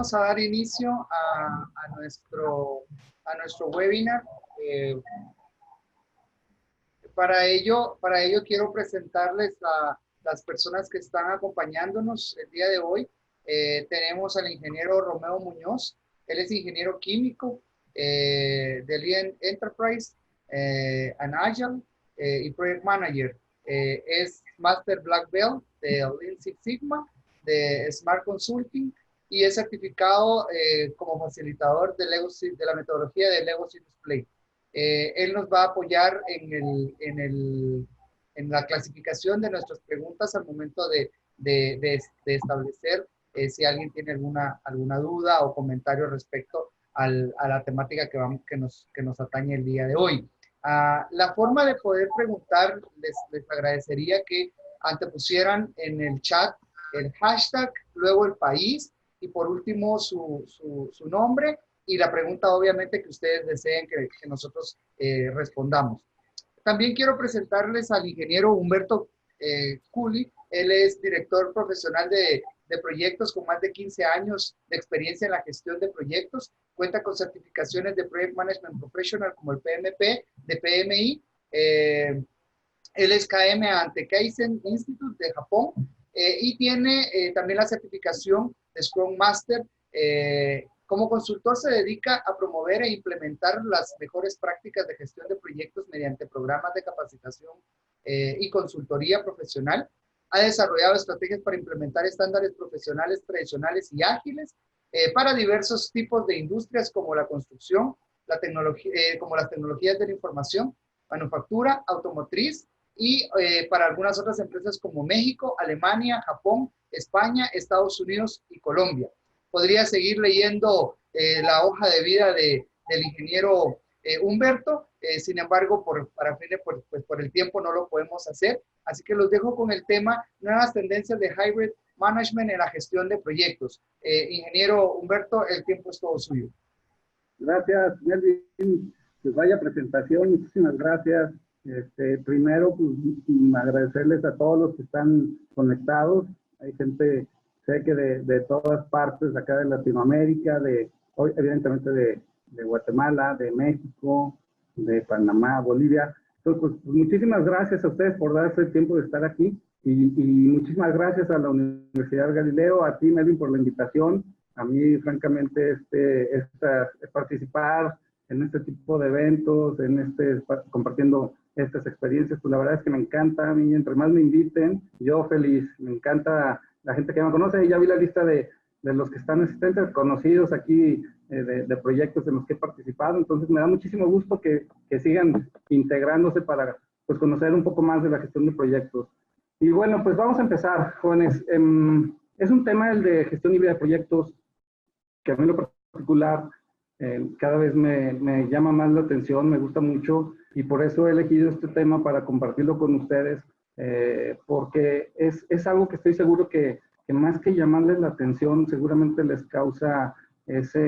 vamos a dar inicio a nuestro webinar. Para ello quiero presentarles a las personas que están acompañándonos el día de hoy. Tenemos al ingeniero Romeo Muñoz. Él es ingeniero químico de Lean Enterprise and Agile y Project Manager. Es Master Black Belt de Lean Six Sigma, de Smart Consulting, y es certificado como facilitador de la metodología de Legacy Display. Él nos va a apoyar en la clasificación de nuestras preguntas al momento de establecer si alguien tiene alguna duda o comentario respecto a la temática que nos atañe el día de hoy. La forma de poder preguntar, les agradecería que antepusieran en el chat el hashtag, luego el país y por último su nombre y la pregunta obviamente que ustedes deseen que nosotros respondamos. También quiero presentarles al ingeniero Humberto Culi. Él es director profesional de proyectos con más de 15 años de experiencia en la gestión de proyectos. Cuenta con certificaciones de Project Management Professional como el PMP, de PMI. Él es KM ante Kaizen Institute de Japón y tiene también la certificación de Scrum Master. Como consultor se dedica a promover e implementar las mejores prácticas de gestión de proyectos mediante programas de capacitación y consultoría profesional. Ha desarrollado estrategias para implementar estándares profesionales tradicionales y ágiles para diversos tipos de industrias como la construcción, como las tecnologías de la información, manufactura, automotriz y para algunas otras empresas como México, Alemania, Japón, España, Estados Unidos y Colombia. Podría seguir leyendo la hoja de vida del ingeniero Humberto, sin embargo, por el tiempo no lo podemos hacer. Así que los dejo con el tema Nuevas tendencias de Hybrid Management en la gestión de proyectos. Ingeniero Humberto, el tiempo es todo suyo. Gracias, Melvin. Pues vaya presentación, muchísimas gracias. Primero, pues, agradecerles a todos los que están conectados. Hay gente, sé que de todas partes, acá de Latinoamérica, evidentemente de Guatemala, de México, de Panamá, Bolivia. Entonces, pues, muchísimas gracias a ustedes por darse el tiempo de estar aquí y muchísimas gracias a la Universidad Galileo, a ti, Melvin, por la invitación. A mí, francamente, participar en este tipo de eventos, compartiendo estas experiencias, pues la verdad es que me encanta. A mí, entre más me inviten, yo feliz. Me encanta la gente que me conoce, y ya vi la lista de los que están asistentes, conocidos aquí, de proyectos en los que he participado. Entonces me da muchísimo gusto que sigan integrándose para pues, conocer un poco más de la gestión de proyectos. Y bueno, pues vamos a empezar, jóvenes. Es un tema el de gestión híbrida de proyectos que a mí en lo particular cada vez me llama más la atención, me gusta mucho, y por eso he elegido este tema para compartirlo con ustedes, porque es algo que estoy seguro que más que llamarles la atención, seguramente les causa esa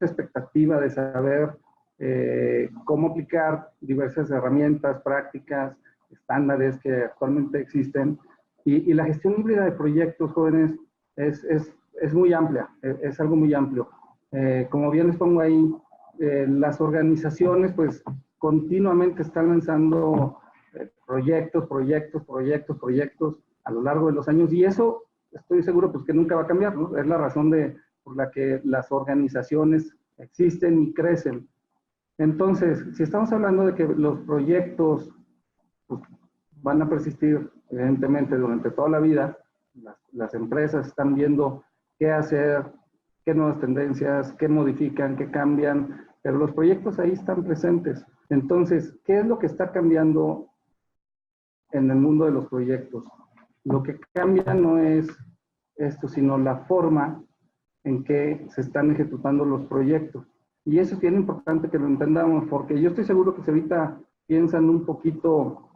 expectativa de saber cómo aplicar diversas herramientas, prácticas, estándares que actualmente existen. Y la gestión híbrida de proyectos, jóvenes, es muy amplia, es algo muy amplio. Como bien les pongo ahí, las organizaciones pues continuamente están lanzando proyectos a lo largo de los años, y eso estoy seguro pues que nunca va a cambiar, ¿no? Es la razón por la que las organizaciones existen y crecen. Entonces, si estamos hablando de que los proyectos pues, van a persistir evidentemente durante toda la vida, las empresas están viendo qué hacer, qué nuevas tendencias, qué modifican, qué cambian, pero los proyectos ahí están presentes. Entonces, ¿qué es lo que está cambiando en el mundo de los proyectos? Lo que cambia no es esto, sino la forma en que se están ejecutando los proyectos. Y eso es bien importante que lo entendamos, porque yo estoy seguro que si ahorita piensan un poquito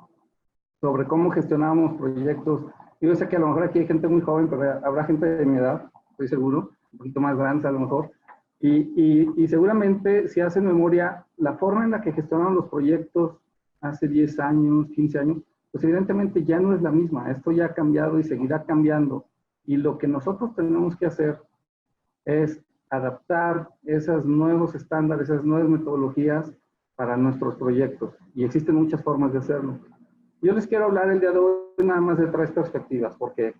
sobre cómo gestionamos proyectos, yo sé que a lo mejor aquí hay gente muy joven, pero habrá gente de mi edad, estoy seguro, un poquito más grandes a lo mejor, y seguramente si hacen memoria, la forma en la que gestionaban los proyectos hace 10 años, 15 años, pues evidentemente ya no es la misma. Esto ya ha cambiado y seguirá cambiando. Y lo que nosotros tenemos que hacer es adaptar esos nuevos estándares, esas nuevas metodologías para nuestros proyectos. Y existen muchas formas de hacerlo. Yo les quiero hablar el día de hoy nada más de 3 perspectivas, porque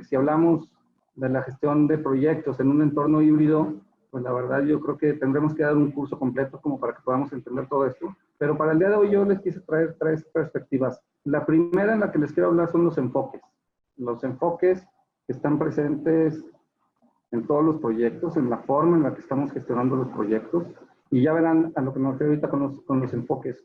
si hablamos de la gestión de proyectos en un entorno híbrido, pues la verdad yo creo que tendremos que dar un curso completo como para que podamos entender todo esto. Pero para el día de hoy yo les quise traer 3 perspectivas. La primera en la que les quiero hablar son los enfoques. Los enfoques que están presentes en todos los proyectos, en la forma en la que estamos gestionando los proyectos. Y ya verán a lo que me refiero ahorita con los enfoques.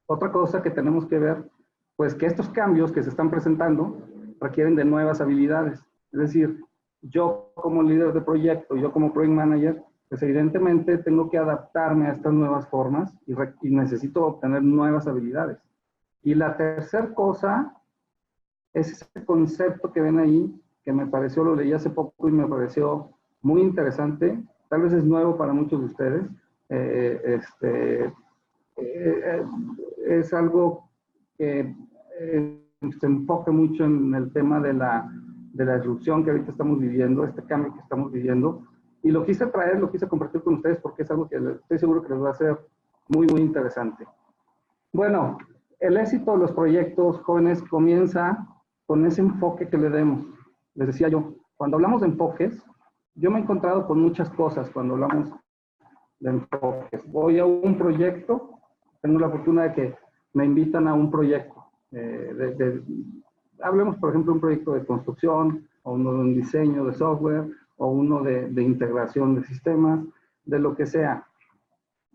Otra cosa que tenemos que ver, pues que estos cambios que se están presentando requieren de nuevas habilidades. Es decir, yo como líder de proyecto, yo como project manager, pues evidentemente tengo que adaptarme a estas nuevas formas y necesito obtener nuevas habilidades. Y la tercera cosa es ese concepto que ven ahí, que me pareció, lo leí hace poco y me pareció muy interesante, tal vez es nuevo para muchos de ustedes, es algo que se enfoca mucho en el tema de la disrupción que ahorita estamos viviendo, este cambio que estamos viviendo, y lo quise traer, lo quise compartir con ustedes porque es algo que estoy seguro que les va a ser muy, muy interesante. Bueno, el éxito de los proyectos jóvenes comienza con ese enfoque que le demos. Les decía yo, cuando hablamos de enfoques, yo me he encontrado con muchas cosas cuando hablamos de enfoques. Voy a un proyecto, tengo la fortuna de que me invitan a un proyecto. Hablemos, por ejemplo, de un proyecto de construcción, o uno de un diseño de software, o uno de integración de sistemas, de lo que sea.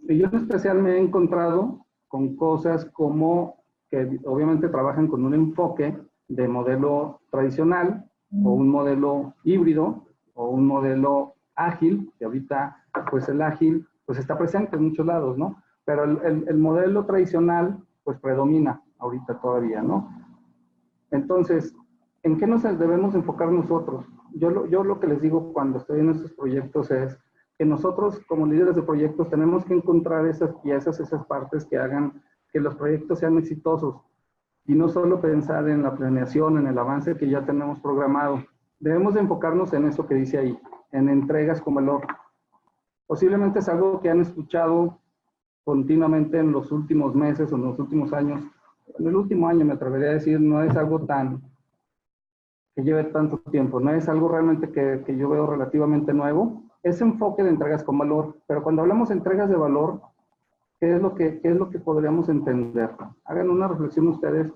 Y yo en especial me he encontrado con cosas como que obviamente trabajan con un enfoque de modelo tradicional, o un modelo híbrido, o un modelo ágil, que ahorita pues el ágil pues está presente en muchos lados, ¿no? Pero el modelo tradicional pues predomina ahorita todavía, ¿no? Entonces, ¿en qué nos debemos enfocar nosotros? Yo lo que les digo cuando estoy en estos proyectos es que nosotros como líderes de proyectos tenemos que encontrar esas piezas, esas partes que hagan que los proyectos sean exitosos y no solo pensar en la planeación, en el avance que ya tenemos programado. Debemos de enfocarnos en eso que dice ahí, en entregas con valor. Posiblemente es algo que han escuchado continuamente en los últimos meses o en los últimos años. En el último año me atrevería a decir, no es algo tan que lleve tanto tiempo, no es algo realmente que yo veo relativamente nuevo. Ese enfoque de entregas con valor, pero cuando hablamos de entregas de valor, ¿qué es lo que podríamos entender? Hagan una reflexión ustedes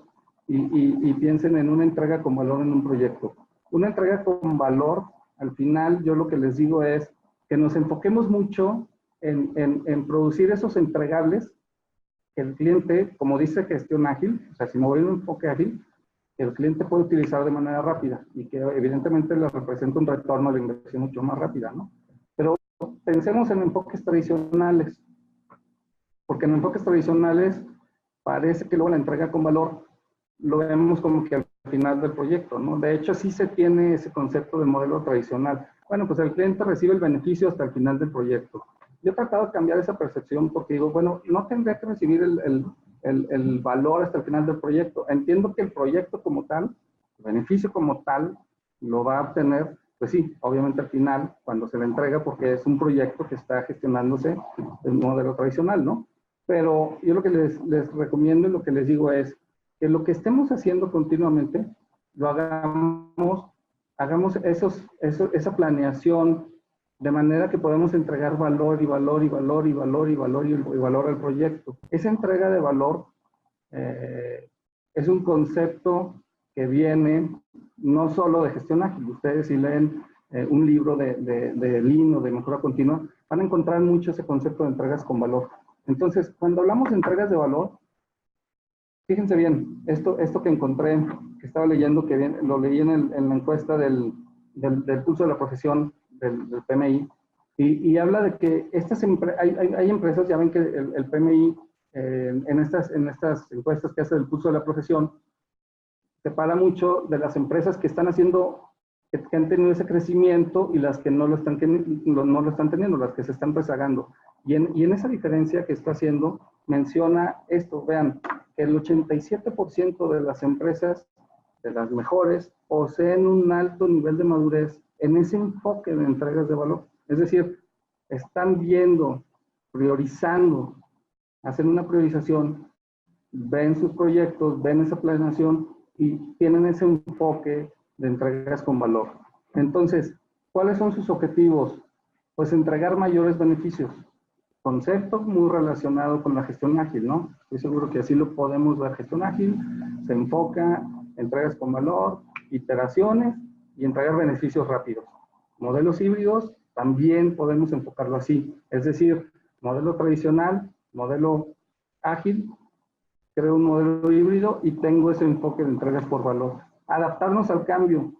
y piensen en una entrega con valor en un proyecto. Una entrega con valor, al final yo lo que les digo es que nos enfoquemos mucho en producir esos entregables que el cliente, como dice gestión ágil, o sea, si me voy a un enfoque ágil, que el cliente puede utilizar de manera rápida y que evidentemente le representa un retorno a la inversión mucho más rápida, ¿no? Pero pensemos en enfoques tradicionales, porque en enfoques tradicionales parece que luego la entrega con valor lo vemos como que al final del proyecto, ¿no? De hecho, sí se tiene ese concepto de modelo tradicional. Bueno, pues el cliente recibe el beneficio hasta el final del proyecto. Yo he tratado de cambiar esa percepción porque digo, bueno, no tendría que recibir el valor hasta el final del proyecto. Entiendo que el proyecto como tal, el beneficio como tal, lo va a obtener, pues sí, obviamente al final, cuando se le entrega, porque es un proyecto que está gestionándose del modelo tradicional, ¿no? Pero yo lo que les recomiendo y lo que les digo es que lo que estemos haciendo continuamente, lo hagamos esa planeación de manera que podamos entregar valor y valor y valor y valor y valor y valor al proyecto. Esa entrega de valor es un concepto que viene no solo de gestión ágil. Ustedes si leen un libro de Lean o de mejora continua, van a encontrar mucho ese concepto de entregas con valor. Entonces, cuando hablamos de entregas de valor, fíjense bien, esto que encontré, que estaba leyendo, que bien, lo leí en la encuesta del pulso de la profesión del PMI, y habla de que hay empresas, ya ven que el PMI en estas encuestas que hace del pulso de la profesión, separa mucho de las empresas que están haciendo, que han tenido ese crecimiento y las que no lo están teniendo, las que se están rezagando. Y en esa diferencia que está haciendo, menciona esto, vean, que el 87% de las empresas, de las mejores, poseen un alto nivel de madurez en ese enfoque de entregas de valor. Es decir, están viendo, priorizando, hacen una priorización, ven sus proyectos, ven esa planeación y tienen ese enfoque de entregas con valor. Entonces, ¿cuáles son sus objetivos? Pues entregar mayores beneficios. Concepto muy relacionado con la gestión ágil, ¿no? Estoy seguro que así lo podemos ver. Gestión ágil se enfoca, entregas con valor, iteraciones y entregar beneficios rápidos. Modelos híbridos también podemos enfocarlo así. Es decir, modelo tradicional, modelo ágil, creo un modelo híbrido y tengo ese enfoque de entregas por valor. Adaptarnos al cambio.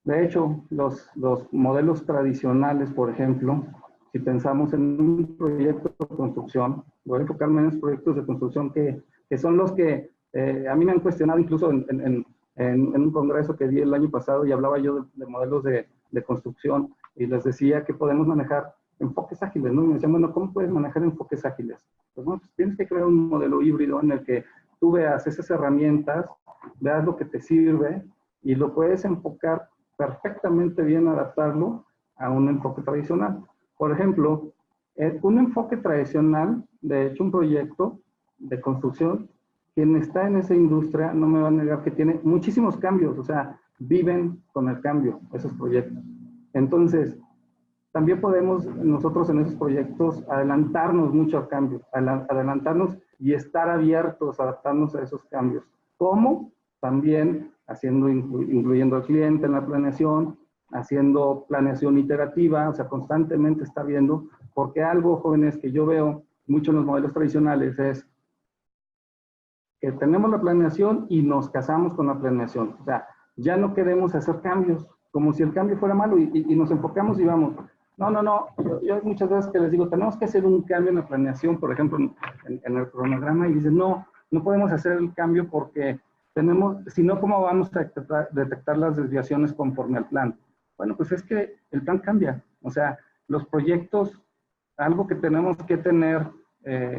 De hecho, los modelos tradicionales, por ejemplo, si pensamos en un proyecto de construcción, voy a enfocarme en esos proyectos de construcción que son los que a mí me han cuestionado incluso en un congreso que di el año pasado y hablaba yo de modelos de construcción y les decía que podemos manejar enfoques ágiles, ¿no? Y me decían, bueno, ¿cómo puedes manejar enfoques ágiles? Pues bueno, pues tienes que crear un modelo híbrido en el que tú veas esas herramientas, veas lo que te sirve y lo puedes enfocar perfectamente bien, adaptarlo a un enfoque tradicional. Por ejemplo, un enfoque tradicional, de hecho un proyecto de construcción, quien está en esa industria no me va a negar que tiene muchísimos cambios, o sea, viven con el cambio esos proyectos. Entonces, también podemos nosotros en esos proyectos adelantarnos mucho al cambio, adelantarnos y estar abiertos, adaptarnos a esos cambios. ¿Cómo? También incluyendo al cliente en la planeación, haciendo planeación iterativa, o sea, constantemente está viendo, porque algo, jóvenes, que yo veo mucho en los modelos tradicionales es que tenemos la planeación y nos casamos con la planeación. O sea, ya no queremos hacer cambios, como si el cambio fuera malo y nos enfocamos y vamos. No, no, no. Yo muchas veces que les digo, tenemos que hacer un cambio en la planeación, por ejemplo, en el cronograma, y dicen, no, no podemos hacer el cambio porque tenemos, si no, ¿cómo vamos a detectar las desviaciones conforme al plan? Bueno, pues es que el plan cambia. O sea, los proyectos, algo que tenemos que tener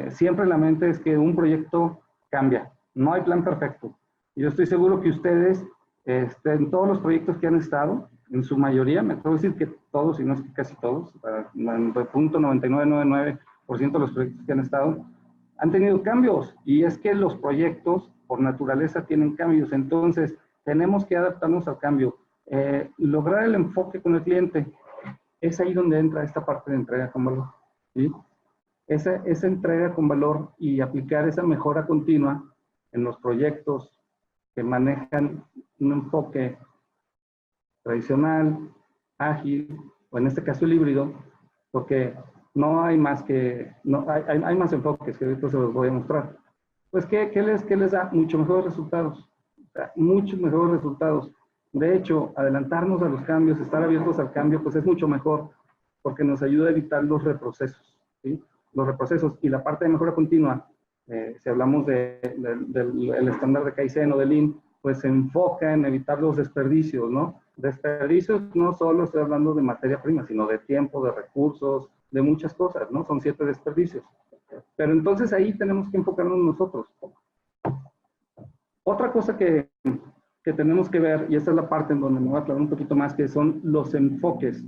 siempre en la mente es que un proyecto cambia. No hay plan perfecto. Y yo estoy seguro que ustedes, en todos los proyectos que han estado, en su mayoría, me atrevo a decir que todos, y no es que casi todos, en el punto 99,99% de los proyectos que han estado, han tenido cambios. Y es que los proyectos, por naturaleza, tienen cambios. Entonces, tenemos que adaptarnos al cambio. Lograr el enfoque con el cliente, es ahí donde entra esta parte de entrega con valor. ¿Sí? Esa entrega con valor y aplicar esa mejora continua en los proyectos que manejan un enfoque tradicional, ágil, o en este caso el híbrido, porque no hay más que, no, hay más enfoques que ahorita se los voy a mostrar. Pues, ¿qué les da? Mucho mejores resultados, o sea, muchos mejores resultados. De hecho, adelantarnos a los cambios, estar abiertos al cambio, pues es mucho mejor, porque nos ayuda a evitar los reprocesos, ¿sí? Los reprocesos y la parte de mejora continua, si hablamos del estándar de Kaizen o de Lean, pues se enfoca en evitar los desperdicios, ¿no? Desperdicios no solo estoy hablando de materia prima, sino de tiempo, de recursos, de muchas cosas, ¿no? Son 7 desperdicios. Pero entonces ahí tenemos que enfocarnos nosotros. Otra cosa que tenemos que ver, y esta es la parte en donde me voy a aclarar un poquito más, que son los enfoques.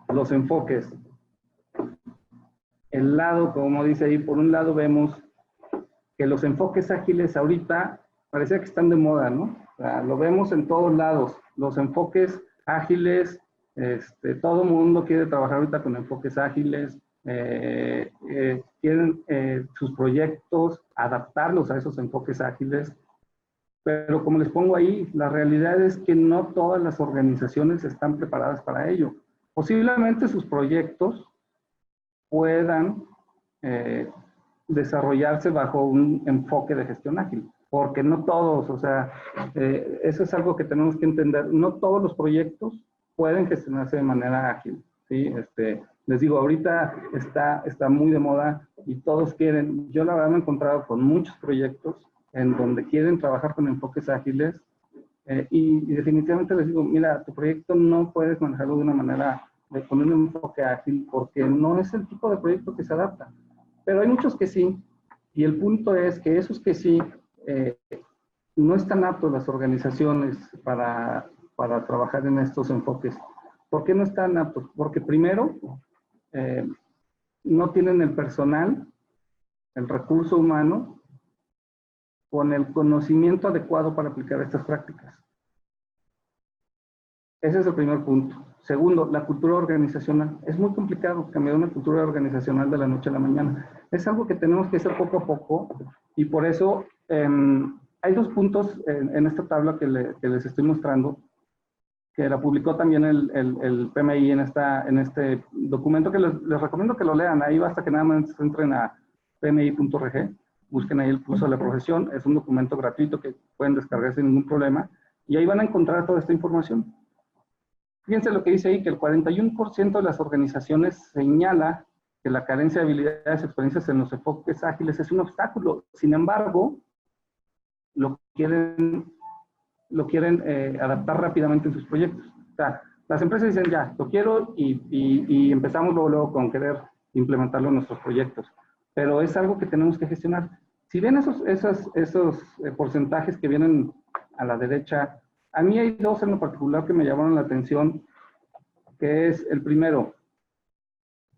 Los enfoques. El lado, como dice ahí, por un lado vemos que los enfoques ágiles ahorita parece que están de moda, ¿no? O sea, lo vemos en todos lados. Los enfoques ágiles, todo el mundo quiere trabajar ahorita con enfoques ágiles, quieren sus proyectos adaptarlos a esos enfoques ágiles, pero como les pongo ahí, la realidad es que no todas las organizaciones están preparadas para ello. Posiblemente sus proyectos puedan desarrollarse bajo un enfoque de gestión ágil, porque no todos, o sea, eso es algo que tenemos que entender, no todos los proyectos pueden gestionarse de manera ágil, ¿sí? Les digo, ahorita está muy de moda y todos quieren, yo la verdad me he encontrado con muchos proyectos en donde quieren trabajar con enfoques ágiles y definitivamente les digo, mira, tu proyecto no puedes manejarlo de una manera, con un enfoque ágil, porque no es el tipo de proyecto que se adapta. Pero hay muchos que sí, y el punto es que esos que sí, no están aptos las organizaciones para para trabajar en estos enfoques. ¿Por qué no están aptos? Porque primero, no tienen el personal, el recurso humano, con el conocimiento adecuado para aplicar estas prácticas. Ese es el primer punto. Segundo, la cultura organizacional. Es muy complicado cambiar una cultura organizacional de la noche a la mañana. Es algo que tenemos que hacer poco a poco y por eso hay dos puntos en esta tabla que les estoy mostrando, que la publicó también el PMI en este documento, que les recomiendo que lo lean. Ahí basta que nada más entren a pmi.org, busquen ahí el pulso de la profesión. Es un documento gratuito que pueden descargar sin ningún problema y ahí van a encontrar toda esta información. Fíjense lo que dice ahí, que el 41% de las organizaciones señala que la carencia de habilidades y experiencias en los enfoques ágiles es un obstáculo. Sin embargo, lo quieren adaptar rápidamente en sus proyectos. O sea, las empresas dicen, ya, lo quiero y empezamos luego con querer implementarlo en nuestros proyectos. Pero es algo que tenemos que gestionar. Si ven esos porcentajes que vienen a la derecha, a mí hay dos en lo particular que me llamaron la atención, que es el primero,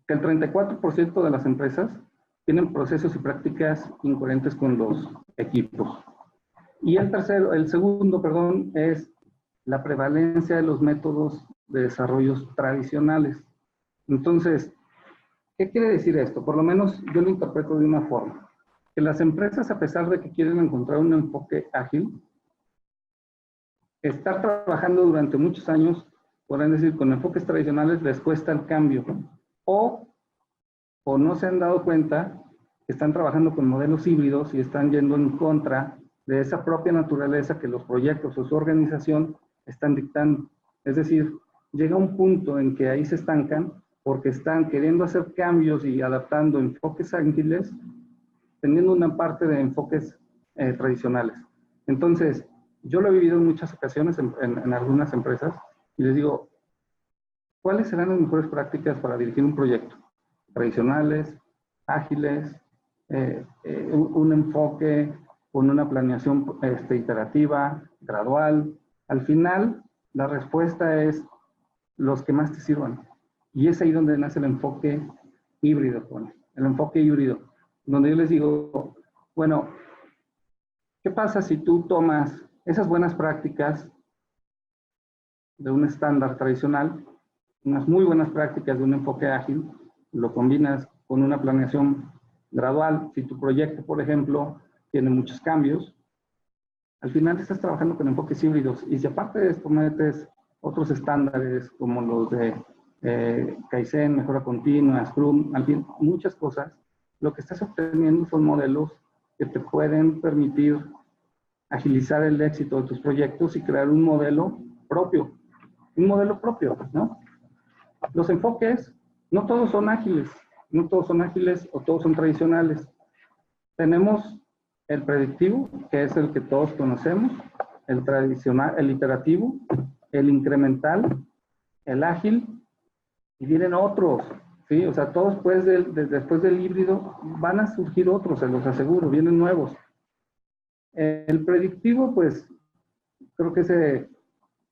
que el 34% de las empresas tienen procesos y prácticas incoherentes con los equipos. Y el segundo, perdón, es la prevalencia de los métodos de desarrollos tradicionales. Entonces, ¿qué quiere decir esto? Por lo menos yo lo interpreto de una forma. Que las empresas, a pesar de que quieren encontrar un enfoque ágil, estar trabajando durante muchos años, podrían decir, con enfoques tradicionales les cuesta el cambio. O no se han dado cuenta que están trabajando con modelos híbridos y están yendo en contra de esa propia naturaleza que los proyectos o su organización están dictando. Es decir, llega un punto en que ahí se estancan porque están queriendo hacer cambios y adaptando enfoques ágiles, teniendo una parte de enfoques tradicionales. Entonces, yo lo he vivido en muchas ocasiones en algunas empresas y les digo, ¿cuáles serán las mejores prácticas para dirigir un proyecto? Tradicionales, ágiles, un enfoque con una planeación iterativa, gradual. Al final, la respuesta es los que más te sirvan. Y es ahí donde nace el enfoque híbrido, Juan. El enfoque híbrido, donde yo les digo, bueno, ¿qué pasa si tú tomas esas buenas prácticas de un estándar tradicional, unas muy buenas prácticas de un enfoque ágil, lo combinas con una planeación gradual? Si tu proyecto, por ejemplo, tiene muchos cambios, al final estás trabajando con enfoques híbridos. Y si aparte de esto metes otros estándares como los de Kaizen, mejora continua, Scrum, al fin, muchas cosas, lo que estás obteniendo son modelos que te pueden permitir agilizar el éxito de tus proyectos y crear un modelo propio, ¿no? Los enfoques, no todos son ágiles, o todos son tradicionales. Tenemos el predictivo, que es el que todos conocemos, el tradicional, el iterativo, el incremental, el ágil, y vienen otros, ¿sí? O sea, todos después del híbrido van a surgir otros, se los aseguro, vienen nuevos. El predictivo, pues, creo que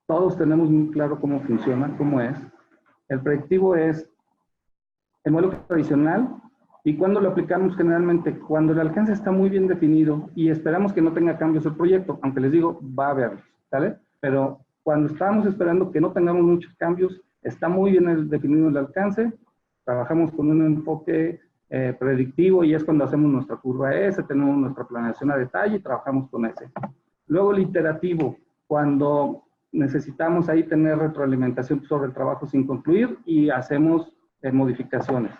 todos tenemos muy claro cómo funciona, cómo es. El predictivo es el modelo tradicional, y cuando lo aplicamos generalmente, cuando el alcance está muy bien definido y esperamos que no tenga cambios el proyecto, aunque les digo, va a haberlos, ¿sale? Pero cuando estamos esperando que no tengamos muchos cambios, está muy bien definido el alcance, trabajamos con un enfoque predictivo y es cuando hacemos nuestra curva S, tenemos nuestra planeación a detalle y trabajamos con ese. Luego el iterativo, cuando necesitamos ahí tener retroalimentación sobre el trabajo sin concluir y hacemos modificaciones.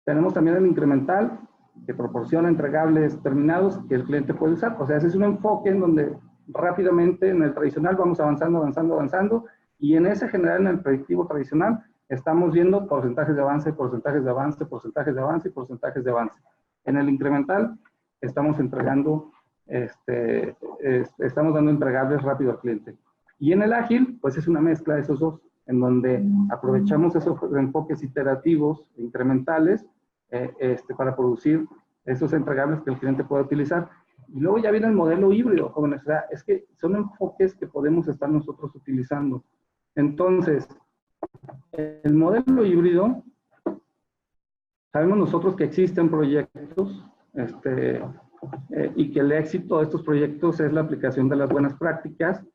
Tenemos también el incremental, que proporciona entregables terminados que el cliente puede usar. O sea, ese es un enfoque en donde rápidamente en el tradicional vamos avanzando, y en ese general, en el predictivo tradicional, estamos viendo porcentajes de avance, porcentajes de avance, porcentajes de avance y porcentajes de avance. En el incremental estamos entregando, estamos dando entregables rápido al cliente. Y en el ágil, pues es una mezcla de esos dos, en donde aprovechamos esos enfoques iterativos, incrementales, para producir esos entregables que el cliente pueda utilizar. Y luego ya viene el modelo híbrido, jóvenes. O sea, es que son enfoques que podemos estar nosotros utilizando. Entonces, el modelo híbrido, sabemos nosotros que existen proyectos y que el éxito de estos proyectos es la aplicación de las buenas prácticas,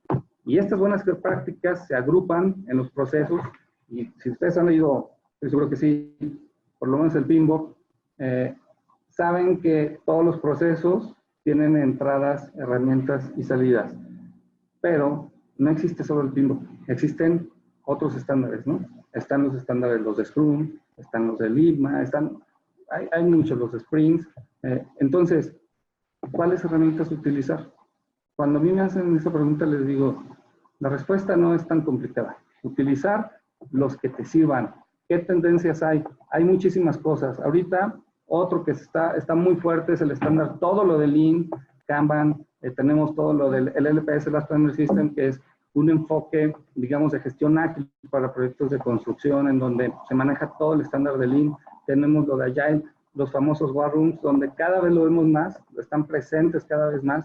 y estas buenas prácticas se agrupan en los procesos, y si ustedes han leído, estoy seguro que sí, por lo menos el PMBOK, saben que todos los procesos tienen entradas, herramientas y salidas, pero no existe solo el PMBOK, existen otros estándares, ¿no? Están los estándares, los de Scrum, están los de Ligma, hay muchos, los de Sprints. Entonces, ¿cuáles herramientas utilizar? Cuando a mí me hacen esa pregunta, les digo, la respuesta no es tan complicada. Utilizar los que te sirvan. ¿Qué tendencias hay? Hay muchísimas cosas. Ahorita, otro que está muy fuerte es el estándar, todo lo de Lean, Kanban, tenemos todo lo del LPS, Last Planner System, que es un enfoque, digamos, de gestión ágil para proyectos de construcción, en donde se maneja todo el estándar de Lean. Tenemos lo de Agile, los famosos War Rooms, donde cada vez lo vemos más, están presentes cada vez más.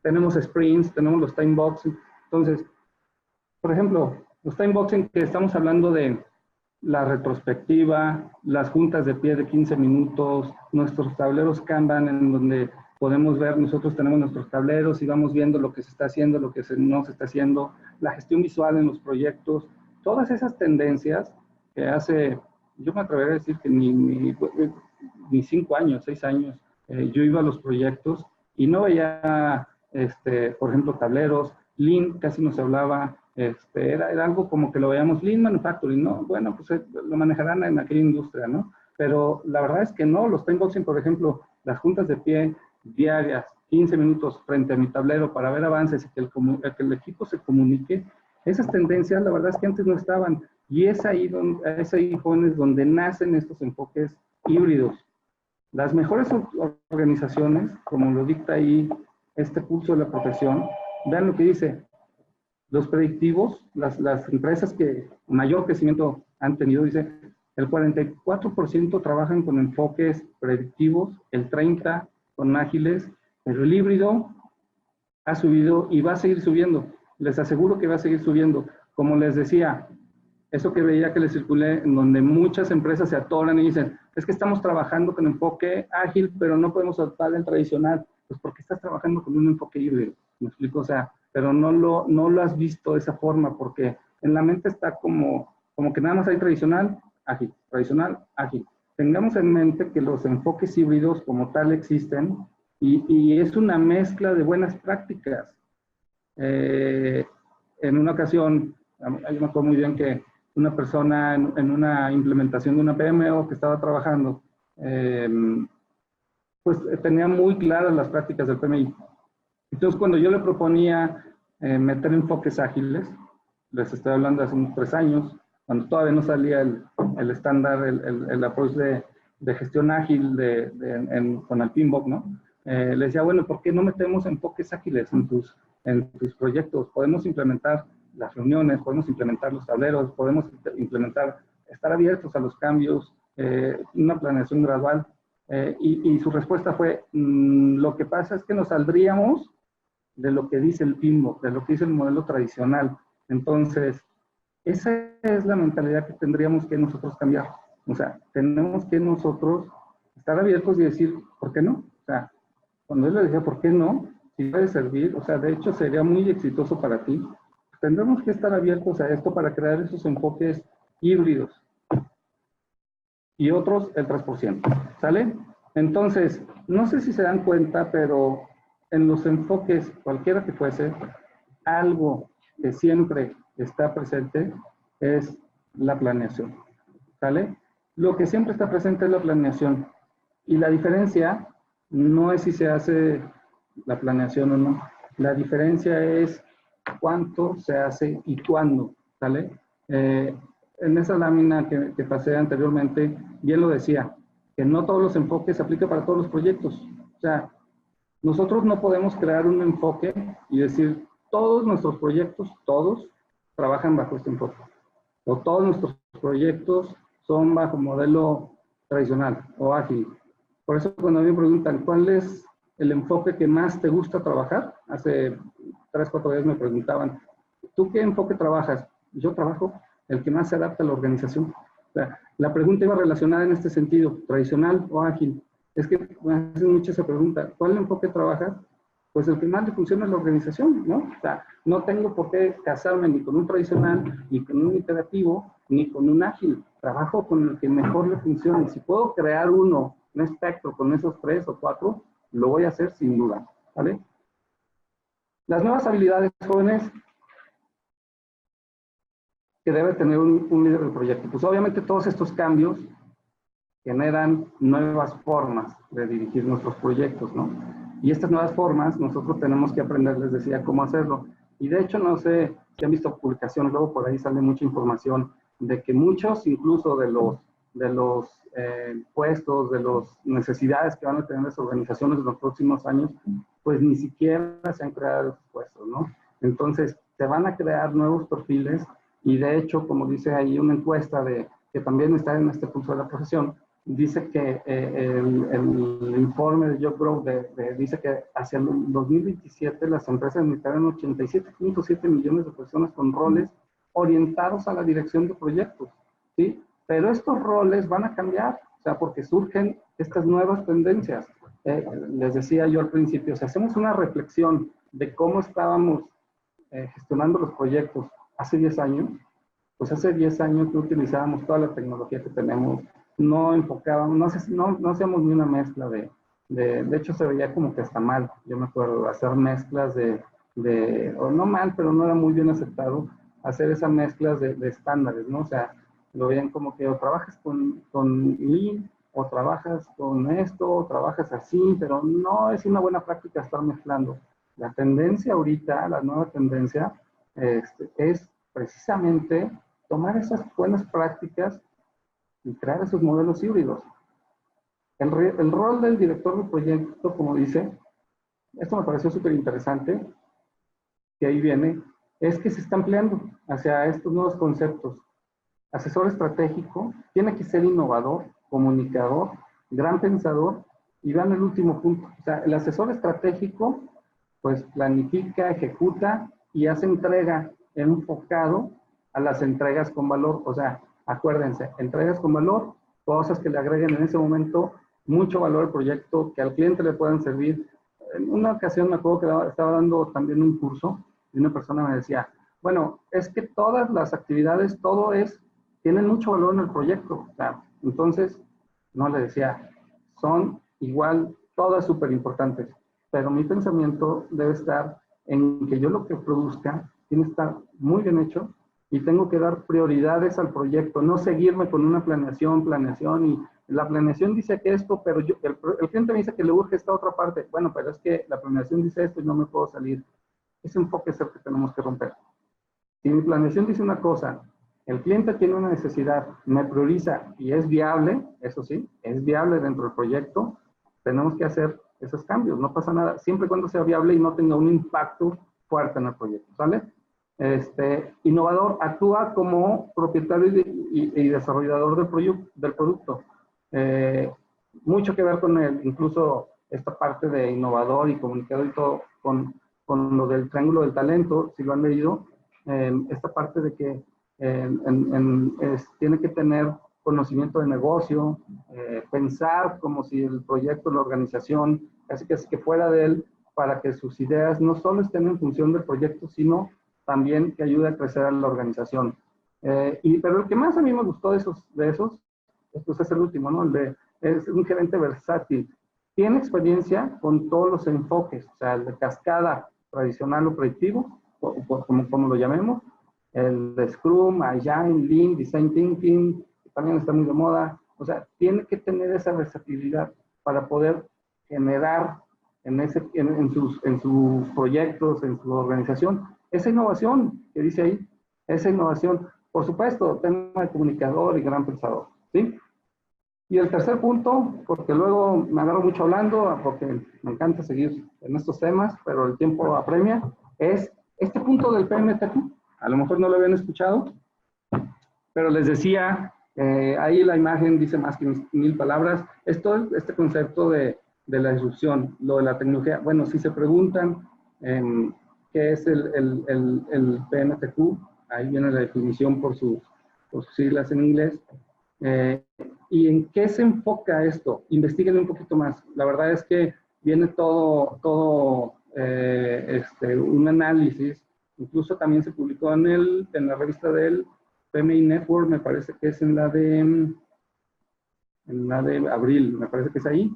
Tenemos sprints, tenemos los time boxing. Entonces, por ejemplo, los time boxing, que estamos hablando de la retrospectiva, las juntas de pie de 15 minutos, nuestros tableros Kanban, en donde podemos ver, nosotros tenemos nuestros tableros y vamos viendo lo que se está haciendo, lo que no se está haciendo, la gestión visual en los proyectos, todas esas tendencias que hace, yo me atrevería a decir que ni 5 años, 6 años, yo iba a los proyectos y no veía, por ejemplo, tableros, Lean casi no se hablaba, era algo como que lo veíamos Lean Manufacturing, ¿no? Bueno, pues lo manejarán en aquella industria, ¿no? Pero la verdad es que no, los time boxing, por ejemplo, las juntas de pie diarias, 15 minutos frente a mi tablero para ver avances y que el equipo se comunique, esas tendencias, la verdad es que antes no estaban. Y es ahí, jóvenes, donde nacen estos enfoques híbridos. Las mejores organizaciones, como lo dicta ahí este pulso de la profesión, vean lo que dice, los predictivos, las empresas que mayor crecimiento han tenido, dice, el 44% trabajan con enfoques predictivos, el 30% con ágiles, pero el híbrido ha subido y va a seguir subiendo. Les aseguro que va a seguir subiendo. Como les decía, eso que veía que les circulé, en donde muchas empresas se atoran y dicen, es que estamos trabajando con enfoque ágil, pero no podemos adoptar el tradicional. Pues porque estás trabajando con un enfoque híbrido, ¿me explico? O sea, pero no lo has visto de esa forma, porque en la mente está como que nada más hay tradicional, ágil, tradicional, ágil. Tengamos en mente que los enfoques híbridos como tal existen y es una mezcla de buenas prácticas. En una ocasión, yo me acuerdo muy bien que una persona en una implementación de una PMO que estaba trabajando, pues tenía muy claras las prácticas del PMI. Entonces, cuando yo le proponía meter enfoques ágiles, les estoy hablando de hace unos 3 años, cuando todavía no salía el estándar, el approach de gestión ágil con el PMBOK, ¿no? Le decía, bueno, ¿por qué no metemos enfoques ágiles en tus proyectos? Podemos implementar las reuniones, podemos implementar los tableros, podemos implementar, estar abiertos a los cambios, una planeación gradual. Y su respuesta fue, lo que pasa es que nos saldríamos de lo que dice el PMBOK, de lo que dice el modelo tradicional. Entonces, esa es la mentalidad que tendríamos que nosotros cambiar. O sea, tenemos que nosotros estar abiertos y decir, ¿por qué no? O sea, cuando él le decía, ¿por qué no? Si puede servir, o sea, de hecho sería muy exitoso para ti. Tendremos que estar abiertos a esto para crear esos enfoques híbridos. Y otros, el 3%. ¿Sale? Entonces, no sé si se dan cuenta, pero en los enfoques, cualquiera que fuese, algo que siempre está presente es la planeación. ¿Sale? Lo que siempre está presente es la planeación. Y la diferencia no es si se hace la planeación o no. La diferencia es cuánto se hace y cuándo. ¿Sale? En esa lámina que pasé anteriormente, bien lo decía, que no todos los enfoques se aplican para todos los proyectos. O sea, nosotros no podemos crear un enfoque y decir, todos nuestros proyectos, todos, trabajan bajo este enfoque. O todos nuestros proyectos son bajo modelo tradicional o ágil. Por eso cuando me preguntan, ¿cuál es el enfoque que más te gusta trabajar? Hace 3, 4 días me preguntaban, ¿tú qué enfoque trabajas? Yo trabajo el que más se adapta a la organización. O sea, la pregunta iba relacionada en este sentido, tradicional o ágil. Es que me hacen mucho esa pregunta, ¿cuál enfoque trabajas? Pues el que más le funciona a la organización, ¿no? O sea, no tengo por qué casarme ni con un tradicional, ni con un iterativo, ni con un ágil. Trabajo con el que mejor le funcione. Si puedo crear un espectro con esos 3 o 4, lo voy a hacer sin duda, ¿vale? Las nuevas habilidades, jóvenes, que debe tener un líder del proyecto. Pues obviamente todos estos cambios generan nuevas formas de dirigir nuestros proyectos, ¿no? Y estas nuevas formas nosotros tenemos que aprender, les decía, cómo hacerlo. Y de hecho, no sé si han visto publicaciones, luego por ahí sale mucha información de que muchos, incluso de los puestos, de las necesidades que van a tener las organizaciones en los próximos años, pues ni siquiera se han creado esos puestos, ¿no? Entonces, se van a crear nuevos perfiles y de hecho, como dice ahí una encuesta que también está en este curso de la profesión, dice que el informe de Job Growth dice que hacia el 2027 las empresas necesitarán 87.7 millones de personas con roles orientados a la dirección de proyectos, ¿sí? Pero estos roles van a cambiar, o sea, porque surgen estas nuevas tendencias. Les decía yo al principio, si hacemos una reflexión de cómo estábamos gestionando los proyectos hace 10 años, pues hace 10 años no utilizábamos toda la tecnología que tenemos, no enfocábamos, no hacíamos ni una mezcla de hecho se veía como que hasta mal, yo me acuerdo, hacer mezclas o no mal, pero no era muy bien aceptado, hacer esas mezclas de estándares, ¿no? O sea, lo veían como que o trabajas con Lean, o trabajas con esto, o trabajas así, pero no es una buena práctica estar mezclando. La tendencia ahorita, la nueva tendencia, es precisamente tomar esas buenas prácticas y crear esos modelos híbridos. El rol del director de proyecto, como dice, esto me pareció súper interesante, que ahí viene, es que se está ampliando hacia estos nuevos conceptos. Asesor estratégico tiene que ser innovador, comunicador, gran pensador, y vean el último punto. O sea, el asesor estratégico, pues planifica, ejecuta y hace entrega enfocado a las entregas con valor. O sea, acuérdense, entregas con valor, cosas que le agreguen en ese momento mucho valor al proyecto, que al cliente le puedan servir. En una ocasión me acuerdo que estaba dando también un curso y una persona me decía, bueno, es que todas las actividades, tienen mucho valor en el proyecto. O sea, entonces, no le decía, son igual, todas súper importantes, pero mi pensamiento debe estar en que yo lo que produzca tiene que estar muy bien hecho y tengo que dar prioridades al proyecto, no seguirme con una planeación y la planeación dice que esto, pero el cliente me dice que le urge esta otra parte. Bueno, pero es que la planeación dice esto y no me puedo salir. Ese enfoque es el que tenemos que romper. Si mi planeación dice una cosa, el cliente tiene una necesidad, me prioriza y es viable, eso sí, es viable dentro del proyecto, tenemos que hacer esos cambios, no pasa nada, siempre y cuando sea viable y no tenga un impacto fuerte en el proyecto, ¿sale? Innovador, actúa como propietario y desarrollador del producto. Mucho que ver con incluso esta parte de innovador y comunicador y todo, con lo del triángulo del talento, si lo han leído, esta parte de que tiene que tener conocimiento de negocio, pensar como si el proyecto, la organización, casi que fuera de él, para que sus ideas no solo estén en función del proyecto, sino también que ayude a crecer a la organización. Pero el que más a mí me gustó de esos pues es el último, ¿no? Es un gerente versátil. Tiene experiencia con todos los enfoques, o sea, el de cascada tradicional o predictivo, como lo llamemos, el de Scrum, Agile, Lean, Design Thinking, que también está muy de moda. O sea, tiene que tener esa versatilidad para poder generar en sus proyectos, en su organización, esa innovación que dice ahí, esa innovación. Por supuesto, tema de comunicador y gran pensador, ¿sí? Y el tercer punto, porque luego me agarro mucho hablando, porque me encanta seguir en estos temas, pero el tiempo apremia, es este punto del PMTQ. A lo mejor no lo habían escuchado, pero les decía, ahí la imagen dice más que 1000 palabras. Este concepto de de la disrupción, lo de la tecnología. Bueno, si se preguntan qué es el PMTQ, ahí viene la definición por sus siglas en inglés. ¿Y en qué se enfoca esto? Investíguenlo un poquito más. La verdad es que viene todo un análisis. Incluso también se publicó en la revista del PMI Network, me parece que es en la de abril, me parece que es ahí.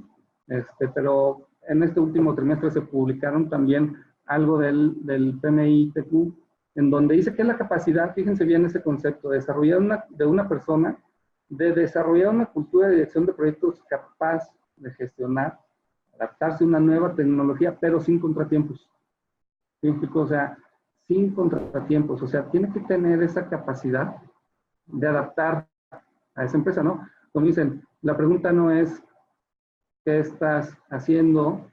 Pero en este último trimestre se publicaron también algo del PMI-TQ, en donde dice que es la capacidad, fíjense bien ese concepto, de desarrollar de una persona, de desarrollar una cultura de dirección de proyectos capaz de gestionar, adaptarse a una nueva tecnología, pero sin contratiempos. ¿Sí me explico? O sea, sin contratiempos. O sea, tiene que tener esa capacidad de adaptar a esa empresa, ¿no? Como dicen, la pregunta no es qué estás haciendo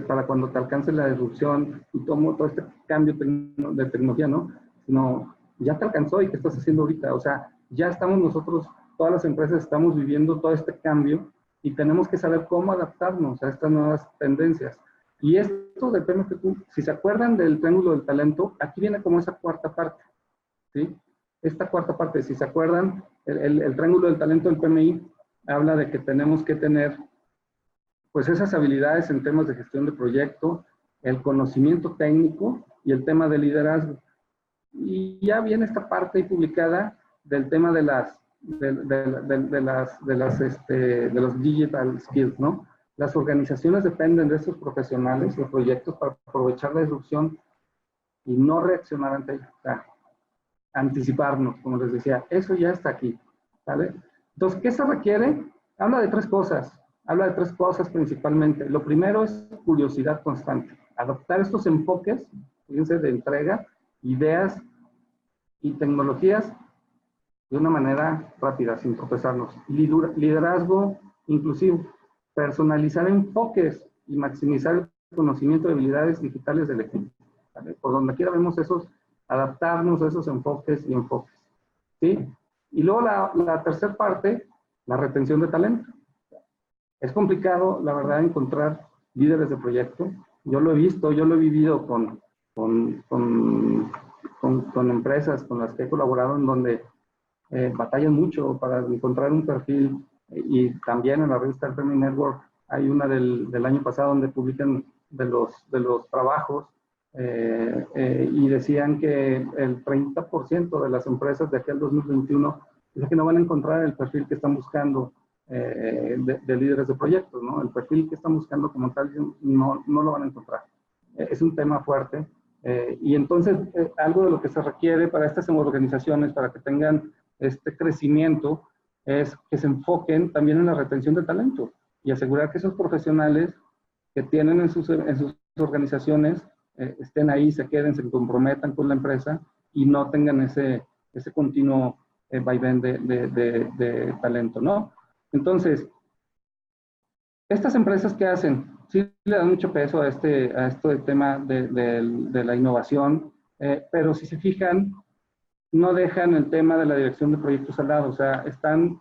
para cuando te alcance la disrupción y todo este cambio de tecnología, ¿no? Sino, ya te alcanzó y qué estás haciendo ahorita. O sea, ya estamos nosotros, todas las empresas estamos viviendo todo este cambio y tenemos que saber cómo adaptarnos a estas nuevas tendencias. Y esto del PMTQ, si se acuerdan del triángulo del talento, aquí viene como esa cuarta parte, ¿sí? Esta cuarta parte, si se acuerdan, el triángulo del talento del PMI habla de que tenemos que tener pues esas habilidades en temas de gestión de proyecto, el conocimiento técnico y el tema de liderazgo. Y ya viene esta parte ahí publicada del tema de los digital skills, ¿no? Las organizaciones dependen de estos profesionales de proyectos para aprovechar la disrupción y no reaccionar ante ella. O sea, anticiparnos, como les decía, eso ya está aquí, ¿vale? Entonces, ¿qué se requiere? Habla de tres cosas principalmente. Lo primero es curiosidad constante, adoptar estos enfoques, fíjense, de entrega, ideas y tecnologías de una manera rápida, sin tropezarnos. Liderazgo inclusivo, personalizar enfoques y maximizar el conocimiento de habilidades digitales del equipo, ¿vale? Por donde quiera vemos adaptarnos a esos enfoques y enfoques, ¿sí? Y luego la tercera parte, la retención de talento. Es complicado, la verdad, encontrar líderes de proyecto. Yo lo he visto, yo lo he vivido con empresas con las que he colaborado en donde batallan mucho para encontrar un perfil. Y también en la revista del PMI Network hay una del año pasado donde publican de los trabajos y decían que el 30% de las empresas de aquí al 2021 dice que no van a encontrar el perfil que están buscando de líderes de proyectos, ¿no? El perfil que están buscando como tal no lo van a encontrar. Es un tema fuerte. Y entonces, algo de lo que se requiere para estas organizaciones, para que tengan este crecimiento, es que se enfoquen también en la retención de talento y asegurar que esos profesionales que tienen en sus organizaciones estén ahí, se queden, se comprometan con la empresa y no tengan ese continuo vaivén de talento, ¿no? Entonces, estas empresas, ¿qué hacen? Sí le dan mucho peso a este tema de la innovación, pero si se fijan, no dejan el tema de la dirección de proyectos al lado. O sea, están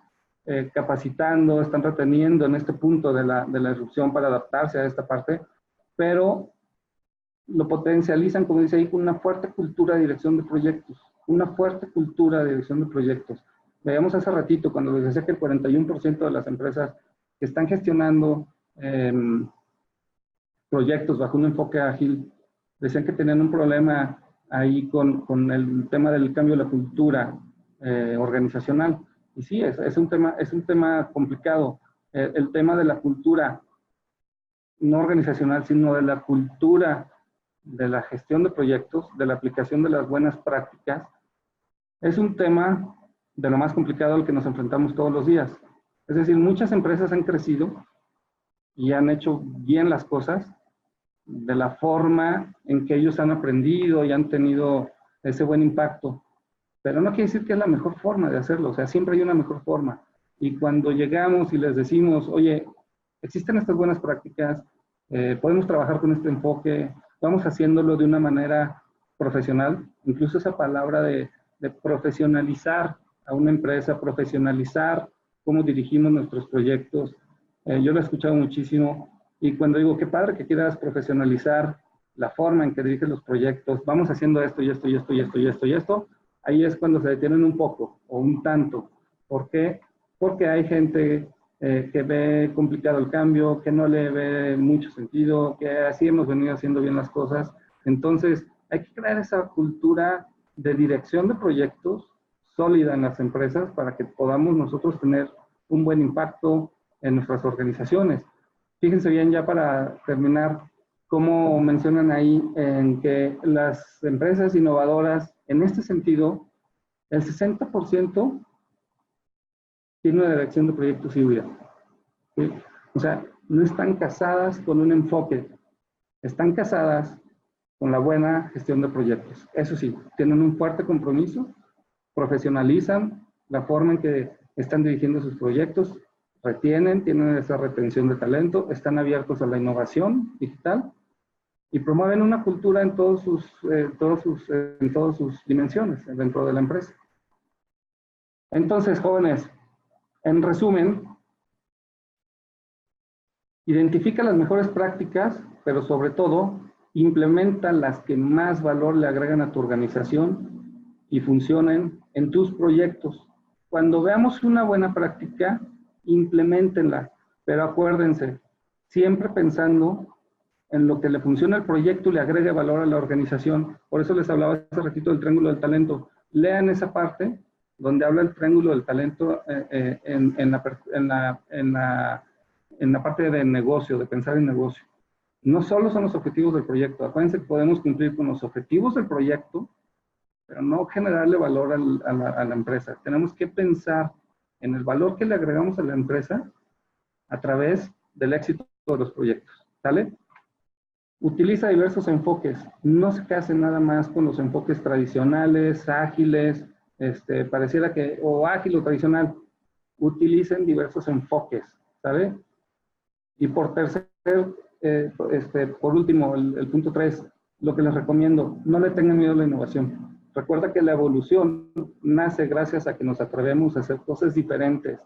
capacitando, están reteniendo en este punto de la disrupción para adaptarse a esta parte, pero lo potencializan, como dice ahí, con una fuerte cultura de dirección de proyectos. Una fuerte cultura de dirección de proyectos. Veíamos hace ratito, cuando les decía que el 41% de las empresas que están gestionando proyectos bajo un enfoque ágil, decían que tenían un problema ahí con el tema del cambio de la cultura organizacional. Y sí, es un tema complicado. El tema de la cultura, no organizacional, sino de la cultura de la gestión de proyectos, de la aplicación de las buenas prácticas, es un tema de lo más complicado al que nos enfrentamos todos los días. Es decir, muchas empresas han crecido y han hecho bien las cosas de la forma en que ellos han aprendido y han tenido ese buen impacto. Pero no quiere decir que es la mejor forma de hacerlo, o sea, siempre hay una mejor forma. Y cuando llegamos y les decimos, oye, existen estas buenas prácticas, podemos trabajar con este enfoque, vamos haciéndolo de una manera profesional, incluso esa palabra de profesionalizar a una empresa, profesionalizar cómo dirigimos nuestros proyectos, yo lo he escuchado muchísimo Y cuando digo, qué padre que quieras profesionalizar la forma en que diriges los proyectos, vamos haciendo esto y esto y esto y esto y esto y esto, ahí es cuando se detienen un poco o un tanto. ¿Por qué? Porque hay gente que ve complicado el cambio, que no le ve mucho sentido, que así hemos venido haciendo bien las cosas. Entonces, hay que crear esa cultura de dirección de proyectos sólida en las empresas para que podamos nosotros tener un buen impacto en nuestras organizaciones. Fíjense bien, ya para terminar, cómo mencionan ahí en que las empresas innovadoras, en este sentido, el 60% tiene una dirección de proyectos híbrida. ¿Sí? O sea, no están casadas con un enfoque, están casadas con la buena gestión de proyectos. Eso sí, tienen un fuerte compromiso, profesionalizan la forma en que están dirigiendo sus proyectos, retienen, tienen esa retención de talento, están abiertos a la innovación digital y promueven una cultura en todas sus dimensiones dentro de la empresa. Entonces, jóvenes, en resumen, identifica las mejores prácticas, pero sobre todo, implementa las que más valor le agregan a tu organización y funcionen en tus proyectos. Cuando veamos una buena práctica, implementenla, pero acuérdense, siempre pensando en lo que le funciona al proyecto y le agregue valor a la organización. Por eso les hablaba hace ratito del triángulo del talento. Lean esa parte donde habla el triángulo del talento en la parte de negocio, de pensar en negocio. No solo son los objetivos del proyecto. Acuérdense que podemos cumplir con los objetivos del proyecto, pero no generarle valor a la empresa. Tenemos que pensar en el valor que le agregamos a la empresa a través del éxito de los proyectos. ¿Sale? Utiliza diversos enfoques. No se case nada más con los enfoques tradicionales, ágiles, pareciera que, o ágil o tradicional. Utilicen diversos enfoques, ¿sabe? Y por tercer, por último, el punto 3, lo que les recomiendo, no le tengan miedo a la innovación. Recuerda que la evolución nace gracias a que nos atrevemos a hacer cosas diferentes.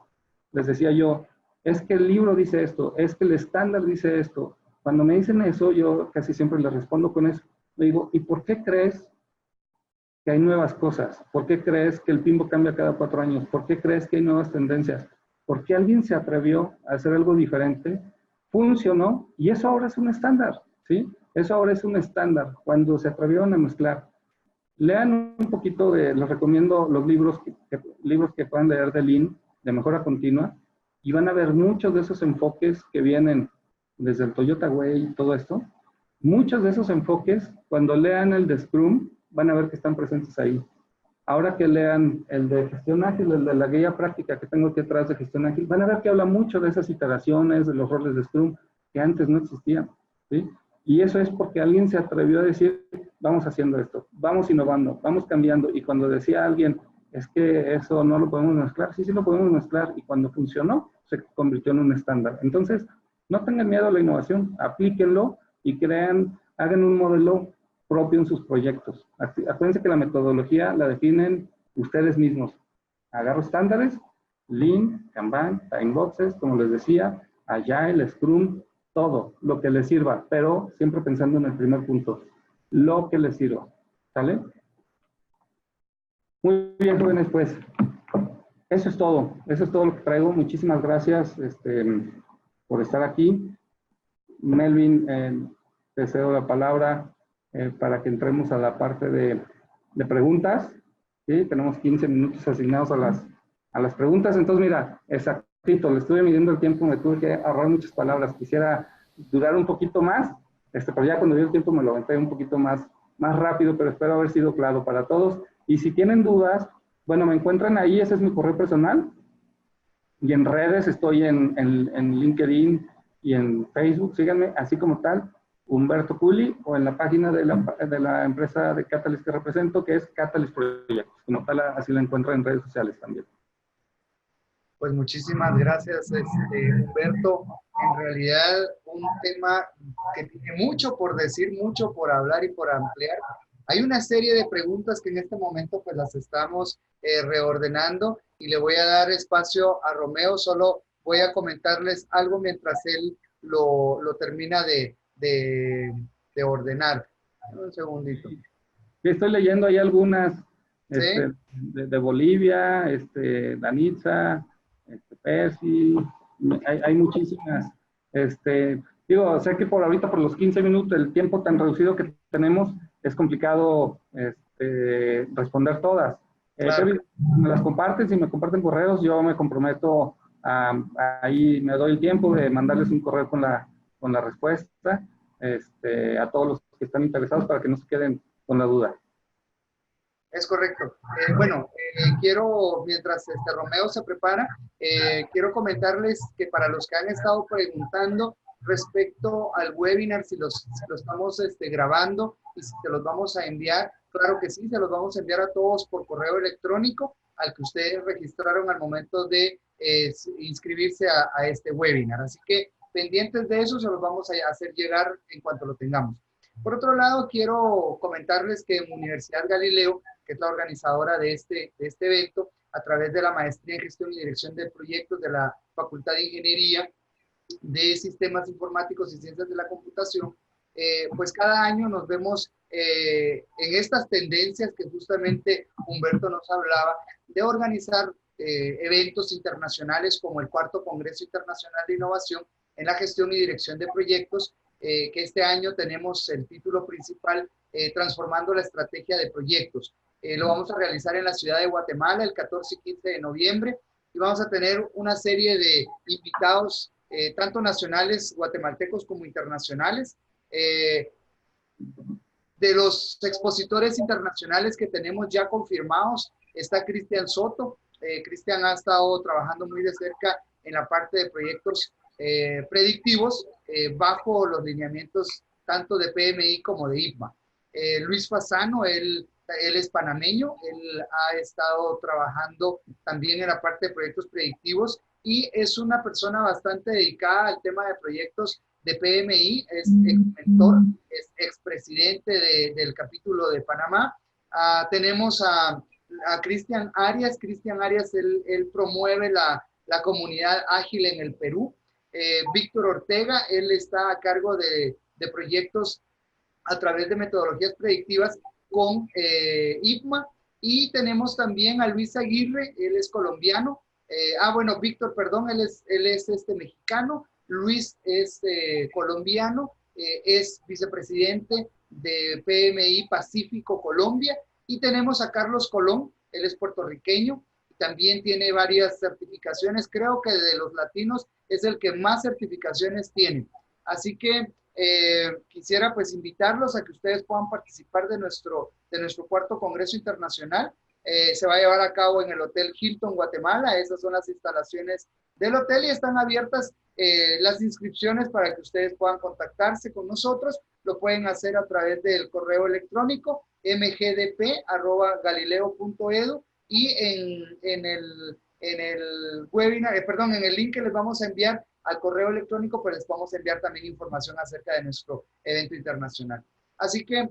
Les decía yo, es que el libro dice esto, es que el estándar dice esto. Cuando me dicen eso, yo casi siempre les respondo con eso. Le digo, ¿y por qué crees que hay nuevas cosas? ¿Por qué crees que el PMBOK cambia cada 4 años? ¿Por qué crees que hay nuevas tendencias? Porque alguien se atrevió a hacer algo diferente, funcionó, y eso ahora es un estándar, ¿sí? Eso ahora es un estándar, cuando se atrevieron a mezclar. Lean un poquito les recomiendo los libros que puedan leer de Lean, de mejora continua, y van a ver muchos de esos enfoques que vienen desde el Toyota Way y todo esto. Muchos de esos enfoques, cuando lean el de Scrum, van a ver que están presentes ahí. Ahora que lean el de gestión ágil, el de la guía práctica que tengo aquí atrás de gestión ágil, van a ver que habla mucho de esas iteraciones, de los roles de Scrum, que antes no existían, ¿sí? Y eso es porque alguien se atrevió a decir, vamos haciendo esto, vamos innovando, vamos cambiando. Y cuando decía alguien, es que eso no lo podemos mezclar, sí, sí lo podemos mezclar. Y cuando funcionó, se convirtió en un estándar. Entonces, no tengan miedo a la innovación, aplíquenlo y hagan un modelo propio en sus proyectos. Acuérdense que la metodología la definen ustedes mismos. Agarro estándares, Lean, Kanban, Timeboxes, como les decía, Agile, Scrum, todo lo que les sirva, pero siempre pensando en el primer punto, lo que les sirva. ¿Sale? Muy bien, jóvenes, pues eso es todo lo que traigo. Muchísimas gracias por estar aquí. Melvin, te cedo la palabra para que entremos a la parte de preguntas. ¿Sí? Tenemos 15 minutos asignados a las preguntas. Entonces, mira, exactito, le estuve midiendo el tiempo, me tuve que ahorrar muchas palabras. Quisiera durar un poquito más, pero ya cuando vi el tiempo me lo aventé un poquito más rápido, pero espero haber sido claro para todos. Y si tienen dudas, bueno, me encuentran ahí, ese es mi correo personal. Y en redes estoy en LinkedIn y en Facebook, síganme así como tal, Humberto Culi, o en la página de la empresa de Catalyst que represento, que es Catalyst Proyectos. Como tal, así la encuentran en redes sociales también. Pues muchísimas gracias, Humberto. En realidad, un tema que tiene mucho por decir, mucho por hablar y por ampliar. Hay una serie de preguntas que en este momento pues las estamos reordenando y le voy a dar espacio a Romeo. Solo voy a comentarles algo mientras él lo termina de ordenar. Un segundito. Sí, estoy leyendo ahí algunas ¿Sí? de Bolivia, Danitza, Percy, hay muchísimas. Digo, sé que por ahorita, por los 15 minutos, el tiempo tan reducido que tenemos, es complicado responder todas. Claro. Kevin, me las comparten, si me comparten correos, yo me comprometo ahí me doy el tiempo de mandarles un correo con la respuesta a todos los que están interesados para que no se queden con la duda. Es correcto. Bueno, quiero, mientras Romeo se prepara, quiero comentarles que para los que han estado preguntando respecto al webinar, si lo estamos grabando y si se los vamos a enviar, claro que sí, se los vamos a enviar a todos por correo electrónico al que ustedes registraron al momento de inscribirse a este webinar. Así que pendientes de eso, se los vamos a hacer llegar en cuanto lo tengamos. Por otro lado, quiero comentarles que en Universidad Galileo, que es la organizadora de este evento, a través de la Maestría en Gestión y Dirección de Proyectos de la Facultad de Ingeniería de Sistemas Informáticos y Ciencias de la Computación, pues cada año nos vemos en estas tendencias que justamente Humberto nos hablaba, de organizar eventos internacionales como el cuarto Congreso Internacional de Innovación en la Gestión y Dirección de Proyectos, que este año tenemos el título principal, Transformando la Estrategia de Proyectos. Lo vamos a realizar en la ciudad de Guatemala el 14 y 15 de noviembre y vamos a tener una serie de invitados, tanto nacionales, guatemaltecos como internacionales. De los expositores internacionales que tenemos ya confirmados, está Cristian Soto. Cristian ha estado trabajando muy de cerca en la parte de proyectos predictivos bajo los lineamientos tanto de PMI como de IPMA. Luis Fasano, él es panameño, él ha estado trabajando también en la parte de proyectos predictivos y es una persona bastante dedicada al tema de proyectos de PMI, es ex mentor, es expresidente del capítulo de Panamá. Tenemos a Cristian Arias. Cristian Arias, él promueve la comunidad ágil en el Perú. Víctor Ortega, él está a cargo de proyectos a través de metodologías predictivas con IPMA. Y tenemos también a Luis Aguirre, él es colombiano. Bueno, Víctor, perdón, él es mexicano. Luis es colombiano, es vicepresidente de PMI Pacífico Colombia. Y tenemos a Carlos Colón, él es puertorriqueño, también tiene varias certificaciones. Creo que de los latinos es el que más certificaciones tiene. Así que quisiera pues invitarlos a que ustedes puedan participar de nuestro cuarto Congreso Internacional. Se va a llevar a cabo en el Hotel Hilton, Guatemala. Esas son las instalaciones del hotel y están abiertas las inscripciones para que ustedes puedan contactarse con nosotros. Lo pueden hacer a través del correo electrónico mgdp@galileo.edu y en el webinar, en el link que les vamos a enviar al correo electrónico, pues les vamos a enviar también información acerca de nuestro evento internacional. Así que,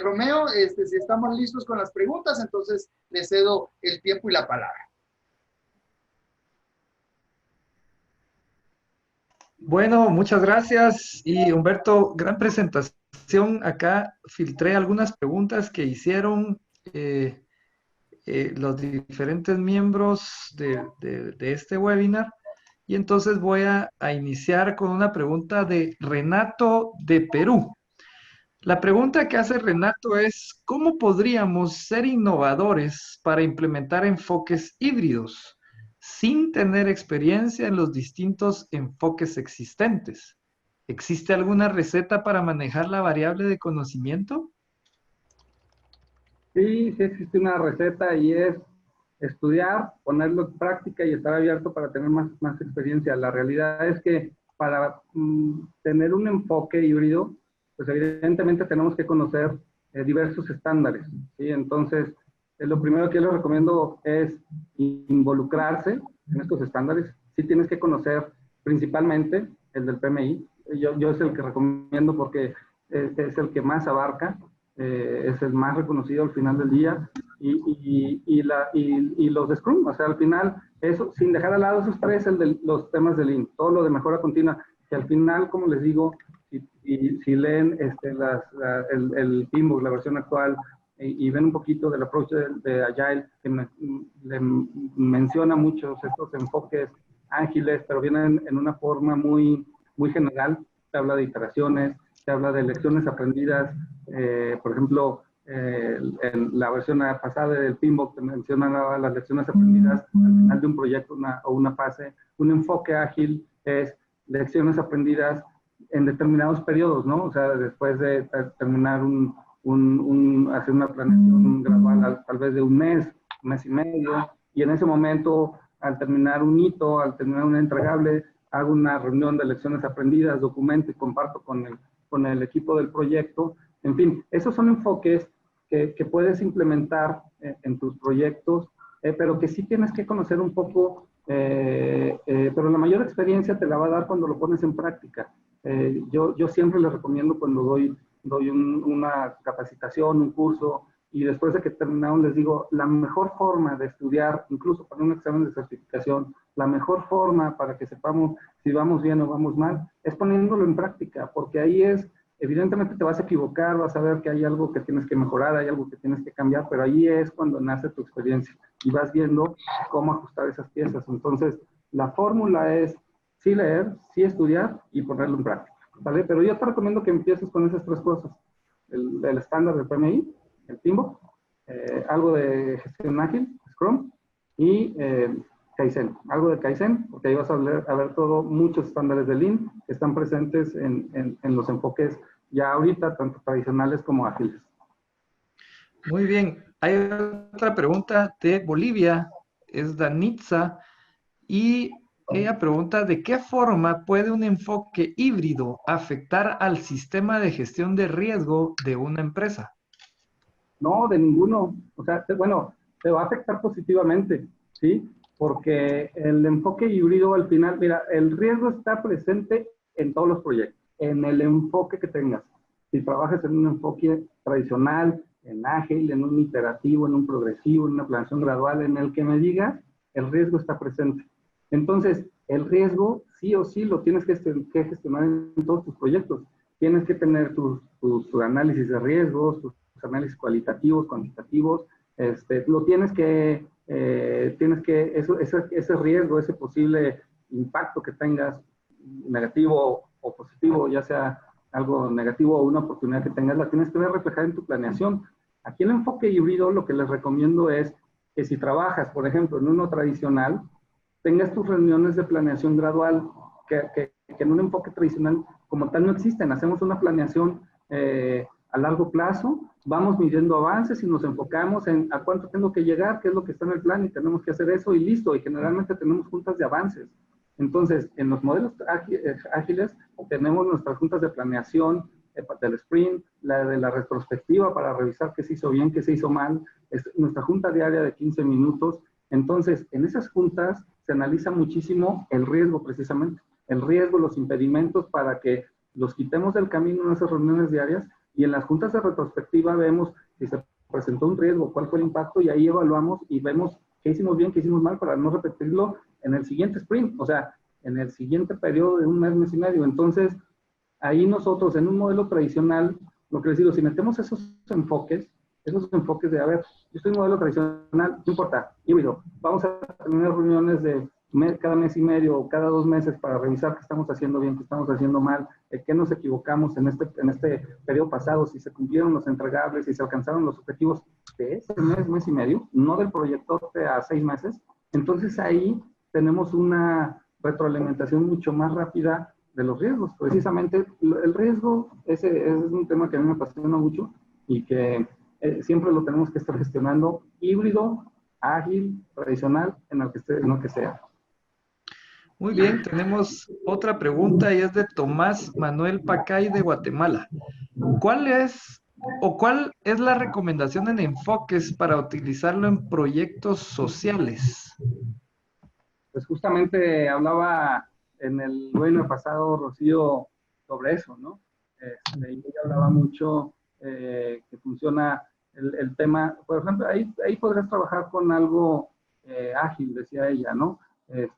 Romeo, si estamos listos con las preguntas, entonces le cedo el tiempo y la palabra. Bueno, muchas gracias. Y Humberto, gran presentación. Acá filtré algunas preguntas que hicieron los diferentes miembros de este webinar. Y entonces voy a iniciar con una pregunta de Renato de Perú. La pregunta que hace Renato es, ¿cómo podríamos ser innovadores para implementar enfoques híbridos sin tener experiencia en los distintos enfoques existentes? ¿Existe alguna receta para manejar la variable de conocimiento? Sí, sí existe una receta y es estudiar, ponerlo en práctica y estar abierto para tener más experiencia. La realidad es que para tener un enfoque híbrido, pues evidentemente tenemos que conocer diversos estándares, ¿sí? Entonces, lo primero que yo les recomiendo es involucrarse en estos estándares. Sí tienes que conocer principalmente el del PMI. Yo es el que recomiendo porque es el que más abarca, es el más reconocido al final del día. Y los de Scrum, o sea, al final, eso, sin dejar al lado esos tres, los temas de Lean, todo lo de mejora continua, que al final, como les digo, si leen el Teamwork, la versión actual, y ven un poquito del approach de Agile, que le menciona muchos estos enfoques ágiles, pero vienen en una forma muy, muy general. Se habla de iteraciones, se habla de lecciones aprendidas. Por ejemplo, en la versión pasada del Teamwork te mencionaba las lecciones aprendidas al final de un proyecto o una fase. Un enfoque ágil es lecciones aprendidas en determinados periodos, ¿no? O sea, después de terminar hacer una planeación gradual, tal vez de un mes y medio, y en ese momento, al terminar un hito, al terminar un entregable, hago una reunión de lecciones aprendidas, documento y comparto con el equipo del proyecto. En fin, esos son enfoques que puedes implementar en tus proyectos, pero que sí tienes que conocer un poco, pero la mayor experiencia te la va a dar cuando lo pones en práctica. Yo siempre les recomiendo cuando doy una capacitación, un curso, y después de que terminamos les digo, la mejor forma de estudiar, incluso para un examen de certificación, la mejor forma para que sepamos si vamos bien o vamos mal, es poniéndolo en práctica, porque ahí evidentemente te vas a equivocar, vas a ver que hay algo que tienes que mejorar, hay algo que tienes que cambiar, pero ahí es cuando nace tu experiencia y vas viendo cómo ajustar esas piezas. Entonces, la fórmula es sí leer, sí estudiar y ponerlo en práctica, ¿vale? Pero yo te recomiendo que empieces con esas tres cosas. El estándar del PMI, el Teamwork, algo de gestión ágil, Scrum, y Kaizen, algo de Kaizen, porque ahí vas a ver todo, muchos estándares de Lean que están presentes en los enfoques ya ahorita, tanto tradicionales como ágiles. Muy bien. Hay otra pregunta de Bolivia, es Danitza, y ella pregunta, ¿de qué forma puede un enfoque híbrido afectar al sistema de gestión de riesgo de una empresa? No, de ninguno. O sea, bueno, te va a afectar positivamente, ¿sí? Porque el enfoque híbrido al final, mira, el riesgo está presente en todos los proyectos, en el enfoque que tengas. Si trabajas en un enfoque tradicional, en ágil, en un iterativo, en un progresivo, en una planeación gradual, en el que me digas, el riesgo está presente. Entonces, el riesgo sí o sí lo tienes que gestionar en todos tus proyectos. Tienes que tener tu análisis de riesgos, tus análisis cualitativos, cuantitativos, lo tienes que ese riesgo, ese posible impacto que tengas, negativo o positivo, ya sea algo negativo o una oportunidad que tengas, la tienes que ver reflejada en tu planeación. Aquí el enfoque híbrido, lo que les recomiendo es que si trabajas, por ejemplo, en uno tradicional, tengas tus reuniones de planeación gradual, que en un enfoque tradicional como tal no existen. Hacemos una planeación a largo plazo, vamos midiendo avances y nos enfocamos en a cuánto tengo que llegar, qué es lo que está en el plan y tenemos que hacer eso y listo. Y generalmente tenemos juntas de avances. Entonces, en los modelos ágiles tenemos nuestras juntas de planeación del sprint, la de la retrospectiva para revisar qué se hizo bien, qué se hizo mal, nuestra junta diaria de 15 minutos. Entonces, en esas juntas se analiza muchísimo el riesgo precisamente, el riesgo, los impedimentos para que los quitemos del camino en esas reuniones diarias, y en las juntas de retrospectiva vemos si se presentó un riesgo, cuál fue el impacto, y ahí evaluamos y vemos qué hicimos bien, qué hicimos mal para no repetirlo en el siguiente sprint, o sea, en el siguiente periodo de un mes, mes y medio. Entonces, ahí nosotros en un modelo tradicional, lo que les digo, si metemos esos enfoques de, a ver, yo estoy en un modelo tradicional, no importa, híbrido, vamos a tener reuniones de cada mes y medio o cada 2 meses para revisar qué estamos haciendo bien, qué estamos haciendo mal, qué nos equivocamos en este periodo pasado, si se cumplieron los entregables, si se alcanzaron los objetivos de ese mes, mes y medio, no del proyecto a 6 meses. Entonces ahí tenemos una retroalimentación mucho más rápida de los riesgos. Precisamente el riesgo, ese es un tema que a mí me apasiona mucho y que siempre lo tenemos que estar gestionando híbrido, ágil, tradicional, en lo que sea. Muy bien, tenemos otra pregunta y es de Tomás Manuel Pacay de Guatemala. ¿Cuál es la recomendación en enfoques para utilizarlo en proyectos sociales? Pues justamente hablaba en el webinar pasado, Rocío, sobre eso, ¿no? Ella hablaba mucho que funciona el tema, por ejemplo, ahí podrás trabajar con algo ágil, decía ella, ¿no?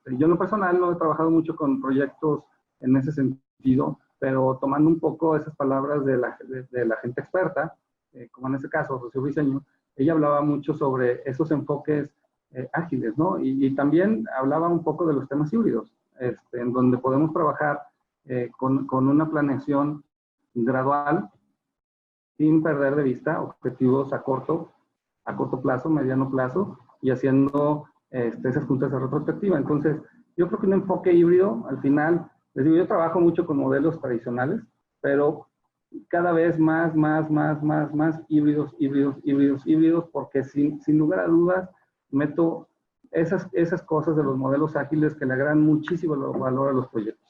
Yo en lo personal no he trabajado mucho con proyectos en ese sentido sentido, pero tomando un poco esas palabras de la gente experta, como en este caso, Rocío Briceño, ella hablaba mucho sobre esos enfoques ágiles, ¿no? Y también hablaba un poco de los temas híbridos, en donde podemos trabajar con una planeación gradual, sin perder de vista objetivos a corto plazo, mediano plazo, y haciendo esas juntas de retrospectiva. Entonces, yo creo que un enfoque híbrido, al final, les digo, yo trabajo mucho con modelos tradicionales, pero cada vez más híbridos, porque sin lugar a dudas, meto esas cosas de los modelos ágiles que le agregan muchísimo valor a los proyectos.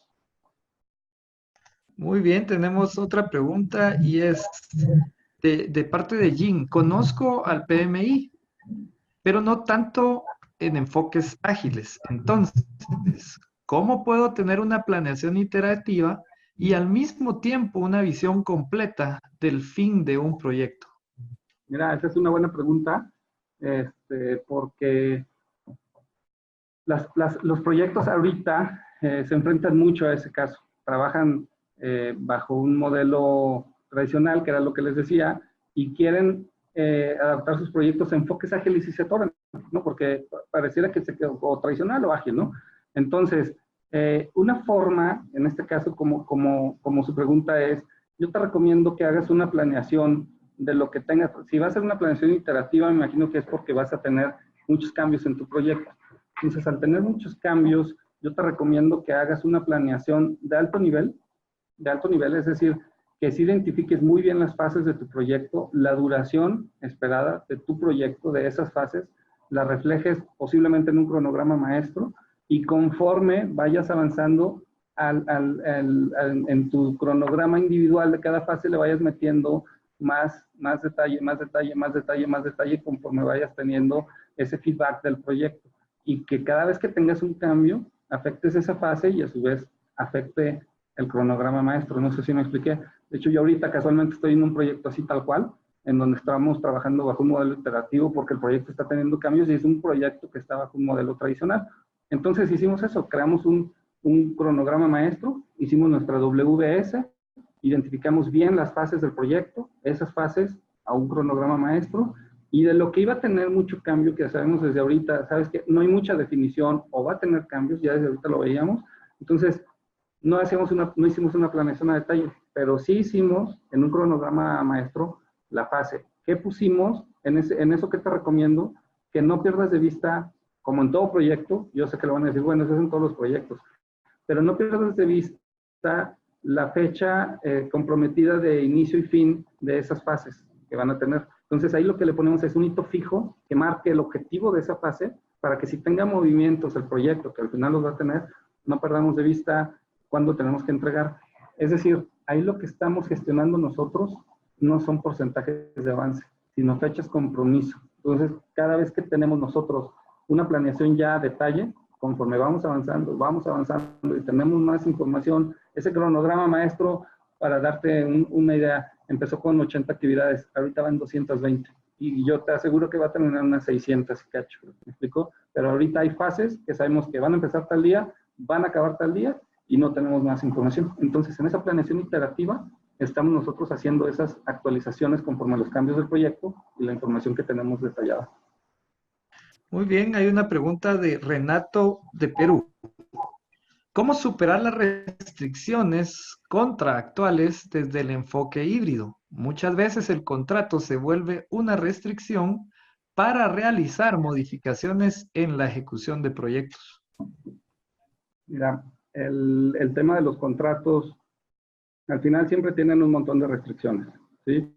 Muy bien, tenemos otra pregunta y es de parte de Jim. Conozco al PMI, pero no tanto en enfoques ágiles. Entonces, ¿cómo puedo tener una planeación iterativa y al mismo tiempo una visión completa del fin de un proyecto? Mira, esa es una buena pregunta, porque los proyectos ahorita se enfrentan mucho a ese caso. Trabajan bajo un modelo tradicional, que era lo que les decía, y quieren adaptar sus proyectos a enfoques ágiles y se atoran, ¿no? Porque pareciera que se quedó o tradicional o ágil, ¿no? Entonces, una forma, en este caso, como su pregunta es, yo te recomiendo que hagas una planeación de lo que tengas. Si vas a hacer una planeación iterativa, me imagino que es porque vas a tener muchos cambios en tu proyecto. Entonces, al tener muchos cambios, yo te recomiendo que hagas una planeación de alto nivel, es decir, que si identifiques muy bien las fases de tu proyecto, la duración esperada de tu proyecto, de esas fases, la reflejes posiblemente en un cronograma maestro, y conforme vayas avanzando en tu cronograma individual de cada fase, le vayas metiendo más detalle, conforme vayas teniendo ese feedback del proyecto. Y que cada vez que tengas un cambio, afectes esa fase y a su vez afecte el cronograma maestro. No sé si me expliqué. De hecho, yo ahorita casualmente estoy en un proyecto así tal cual, en donde estamos trabajando bajo un modelo iterativo porque el proyecto está teniendo cambios y es un proyecto que está bajo un modelo tradicional. Entonces hicimos eso, creamos un cronograma maestro, hicimos nuestra WBS, identificamos bien las fases del proyecto, esas fases a un cronograma maestro, y de lo que iba a tener mucho cambio, que sabemos desde ahorita, sabes que no hay mucha definición o va a tener cambios, ya desde ahorita lo veíamos. Entonces, no hicimos una planeación a detalle, pero sí hicimos en un cronograma maestro la fase. ¿Qué pusimos en eso que te recomiendo? Que no pierdas de vista, como en todo proyecto, yo sé que lo van a decir, bueno, eso es en todos los proyectos, pero no pierdas de vista la fecha comprometida de inicio y fin de esas fases que van a tener. Entonces ahí lo que le ponemos es un hito fijo que marque el objetivo de esa fase para que si tenga movimientos el proyecto, que al final los va a tener, no perdamos de vista cuándo tenemos que entregar. Es decir, ahí lo que estamos gestionando nosotros no son porcentajes de avance, sino fechas compromiso. Entonces, cada vez que tenemos nosotros una planeación ya a detalle, conforme vamos avanzando y tenemos más información, ese cronograma maestro, para darte una idea, empezó con 80 actividades, ahorita van 220. Y yo te aseguro que va a terminar unas 600 y cacho, ¿me explico? Pero ahorita hay fases que sabemos que van a empezar tal día, van a acabar tal día y no tenemos más información. Entonces, en esa planeación iterativa, estamos nosotros haciendo esas actualizaciones conforme a los cambios del proyecto y la información que tenemos detallada. Muy bien, hay una pregunta de Renato de Perú. ¿Cómo superar las restricciones contractuales desde el enfoque híbrido? Muchas veces el contrato se vuelve una restricción para realizar modificaciones en la ejecución de proyectos. Mira, el tema de los contratos, al final siempre tienen un montón de restricciones, ¿sí?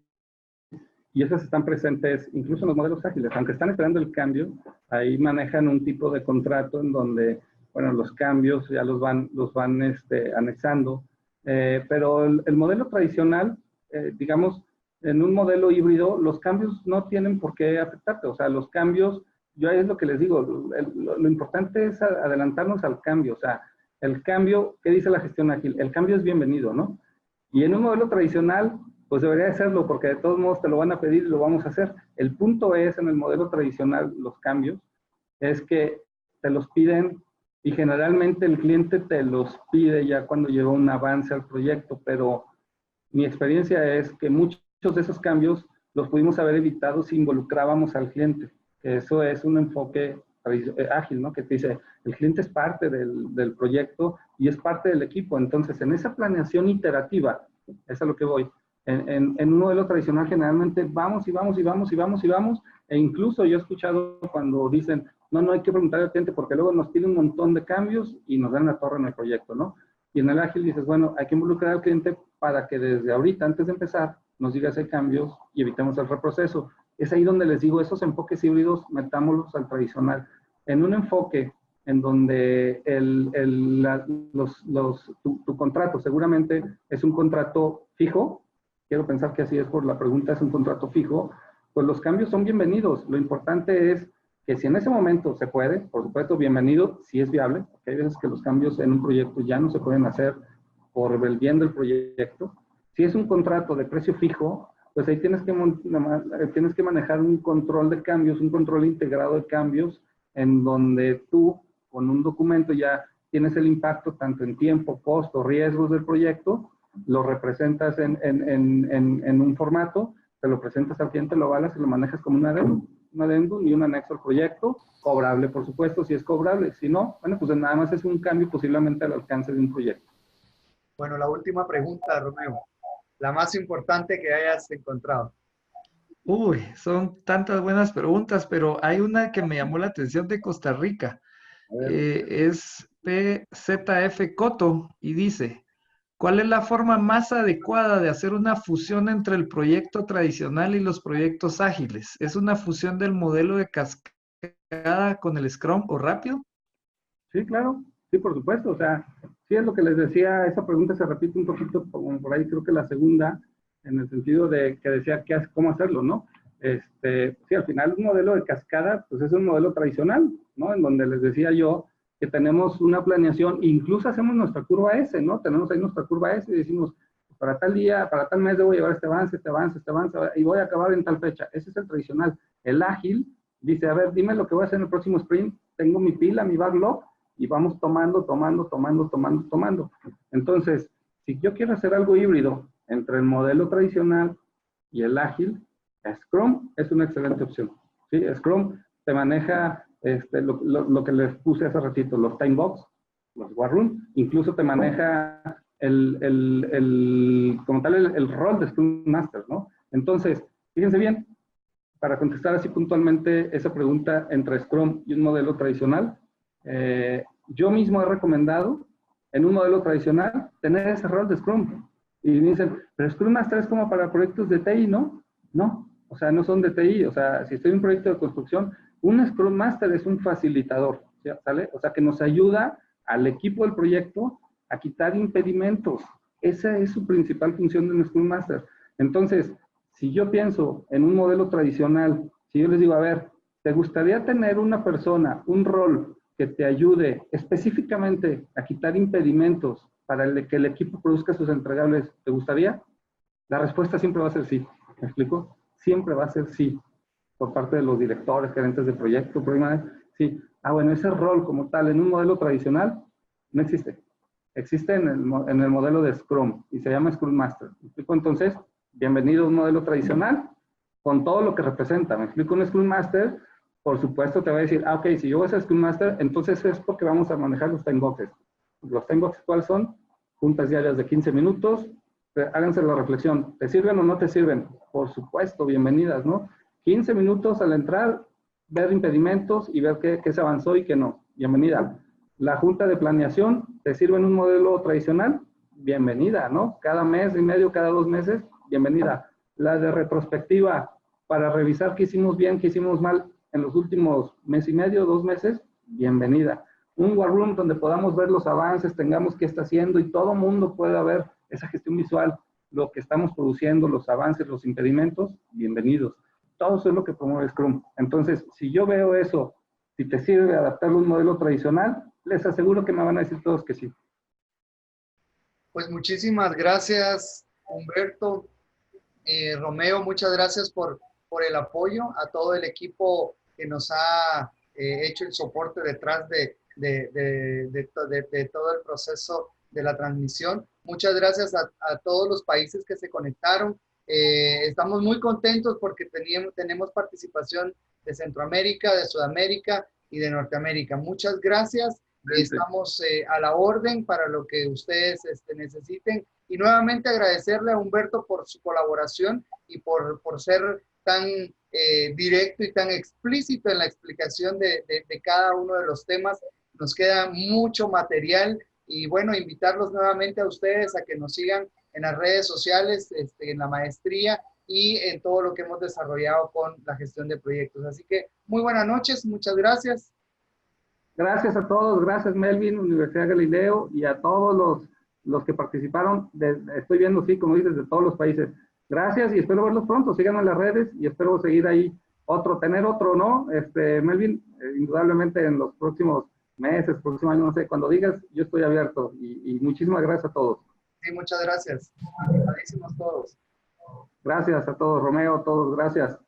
Y esas están presentes incluso en los modelos ágiles. Aunque están esperando el cambio, ahí manejan un tipo de contrato en donde, bueno, los cambios ya los van anexando. Pero el modelo tradicional, digamos, en un modelo híbrido, los cambios no tienen por qué afectarte. O sea, los cambios, yo ahí es lo que les digo, lo importante es adelantarnos al cambio. O sea, el cambio, ¿qué dice la gestión ágil? El cambio es bienvenido, ¿no? Y en un modelo tradicional, pues debería de serlo, porque de todos modos te lo van a pedir y lo vamos a hacer. El punto es, en el modelo tradicional, los cambios, es que te los piden y generalmente el cliente te los pide ya cuando lleva un avance al proyecto, pero mi experiencia es que muchos de esos cambios los pudimos haber evitado si involucrábamos al cliente. Eso es un enfoque ágil, ¿no? Que te dice, el cliente es parte del proyecto y es parte del equipo. Entonces, en esa planeación iterativa, es a lo que voy. En un modelo tradicional generalmente vamos y vamos y vamos y vamos y vamos, e incluso yo he escuchado cuando dicen, no hay que preguntar al cliente porque luego nos pide un montón de cambios y nos dan la torre en el proyecto, ¿no? Y en el ágil dices, bueno, hay que involucrar al cliente para que desde ahorita, antes de empezar, nos diga si hay cambios y evitemos el reproceso. Es ahí donde les digo, esos enfoques híbridos, metámoslos al tradicional. En un enfoque en donde tu contrato seguramente es un contrato fijo, quiero pensar que así es por la pregunta, es un contrato fijo, pues los cambios son bienvenidos. Lo importante es que si en ese momento se puede, por supuesto, bienvenido, si es viable, porque hay veces que los cambios en un proyecto ya no se pueden hacer por el bien del proyecto. Si es un contrato de precio fijo, pues ahí tienes que manejar un control de cambios, un control integrado de cambios, en donde tú, con un documento ya tienes el impacto tanto en tiempo, costo, riesgos del proyecto, lo representas en un formato, te lo presentas al cliente, lo avalas y lo manejas como un adendum y un anexo al proyecto, cobrable, por supuesto, si es cobrable. Si no, bueno, pues nada más es un cambio posiblemente al alcance de un proyecto. Bueno, la última pregunta, Romeo. La más importante que hayas encontrado. Uy, son tantas buenas preguntas, pero hay una que me llamó la atención de Costa Rica. Es PZF Coto y dice, ¿cuál es la forma más adecuada de hacer una fusión entre el proyecto tradicional y los proyectos ágiles? ¿Es una fusión del modelo de cascada con el Scrum o rápido? Sí, claro, sí, por supuesto. O sea, sí es lo que les decía, esa pregunta se repite un poquito por ahí, creo que la segunda, en el sentido de que decía cómo hacerlo, ¿no? Sí, al final un modelo de cascada, pues es un modelo tradicional, ¿no? En donde les decía yo que tenemos una planeación, incluso hacemos nuestra curva S, ¿no? Tenemos ahí nuestra curva S y decimos, para tal día, para tal mes debo llevar este avance, este avance, este avance, y voy a acabar en tal fecha. Ese es el tradicional. El ágil dice, a ver, dime lo que voy a hacer en el próximo sprint, tengo mi pila, mi backlog, y vamos tomando. Entonces, si yo quiero hacer algo híbrido entre el modelo tradicional y el ágil, Scrum es una excelente opción. ¿Sí? Scrum te maneja lo que les puse hace ratito, los time box, los war room, incluso te maneja como tal el rol de Scrum Master, ¿no? Entonces, fíjense bien, para contestar así puntualmente esa pregunta entre Scrum y un modelo tradicional, yo mismo he recomendado en un modelo tradicional tener ese rol de Scrum. Y me dicen, pero Scrum Master es como para proyectos de TI, ¿no? No, o sea, no son de TI. O sea, si estoy en un proyecto de construcción, un Scrum Master es un facilitador, ¿sale? O sea, que nos ayuda al equipo del proyecto a quitar impedimentos. Esa es su principal función de un Scrum Master. Entonces, si yo pienso en un modelo tradicional, si yo les digo, a ver, ¿te gustaría tener una persona, un rol que te ayude específicamente a quitar impedimentos para que el equipo produzca sus entregables? ¿Te gustaría? La respuesta siempre va a ser sí. ¿Me explico? Siempre va a ser sí. Por parte de los directores, gerentes de proyecto, sí. Bueno, ese rol como tal en un modelo tradicional no existe. Existe en el modelo de Scrum y se llama Scrum Master. ¿Me explico? Entonces, bienvenido a un modelo tradicional con todo lo que representa. ¿Me explico? Un Scrum Master, por supuesto, te va a decir, ok, si yo voy a ser Scrum Master, entonces es porque vamos a manejar los time boxes. Los time boxes, ¿cuáles son? Juntas diarias de 15 minutos. Háganse la reflexión, ¿te sirven o no te sirven? Por supuesto, bienvenidas, ¿no? 15 minutos al entrar, ver impedimentos y ver qué se avanzó y qué no. Bienvenida. La junta de planeación, ¿te sirve en un modelo tradicional? Bienvenida, ¿no? Cada mes y medio, cada 2 meses, bienvenida. La de retrospectiva, para revisar qué hicimos bien, qué hicimos mal en los últimos mes y medio, 2 meses, bienvenida. Un war room donde podamos ver los avances, tengamos qué está haciendo y todo mundo pueda ver esa gestión visual, lo que estamos produciendo, los avances, los impedimentos, bienvenidos. Todo eso es lo que promueve Scrum. Entonces, si yo veo eso, si te sirve adaptarlo a un modelo tradicional, les aseguro que me van a decir todos que sí. Pues muchísimas gracias, Humberto. Romeo, muchas gracias por el apoyo a todo el equipo que nos ha hecho el soporte detrás de de todo el proceso de la transmisión. Muchas gracias a todos los países que se conectaron. Estamos muy contentos porque tenemos participación de Centroamérica, de Sudamérica y de Norteamérica. Muchas gracias. Estamos a la orden para lo que ustedes necesiten. Y nuevamente agradecerle a Humberto por su colaboración y por ser tan directo y tan explícito en la explicación de cada uno de los temas. Nos queda mucho material y bueno, invitarlos nuevamente a ustedes a que nos sigan en las redes sociales, en la maestría y en todo lo que hemos desarrollado con la gestión de proyectos. Así que muy buenas noches, muchas gracias. Gracias a todos, gracias Melvin, Universidad Galileo, y a todos los que participaron, estoy viendo, sí, como dices, de todos los países. Gracias y espero verlos pronto, síganme en las redes y espero seguir ahí tener otro, ¿no? Melvin, indudablemente en los próximos meses, próximos años, no sé, cuando digas, yo estoy abierto y muchísimas gracias a todos. Sí, muchas gracias. Agradecemos todos. Gracias a todos, Romeo, a todos, gracias.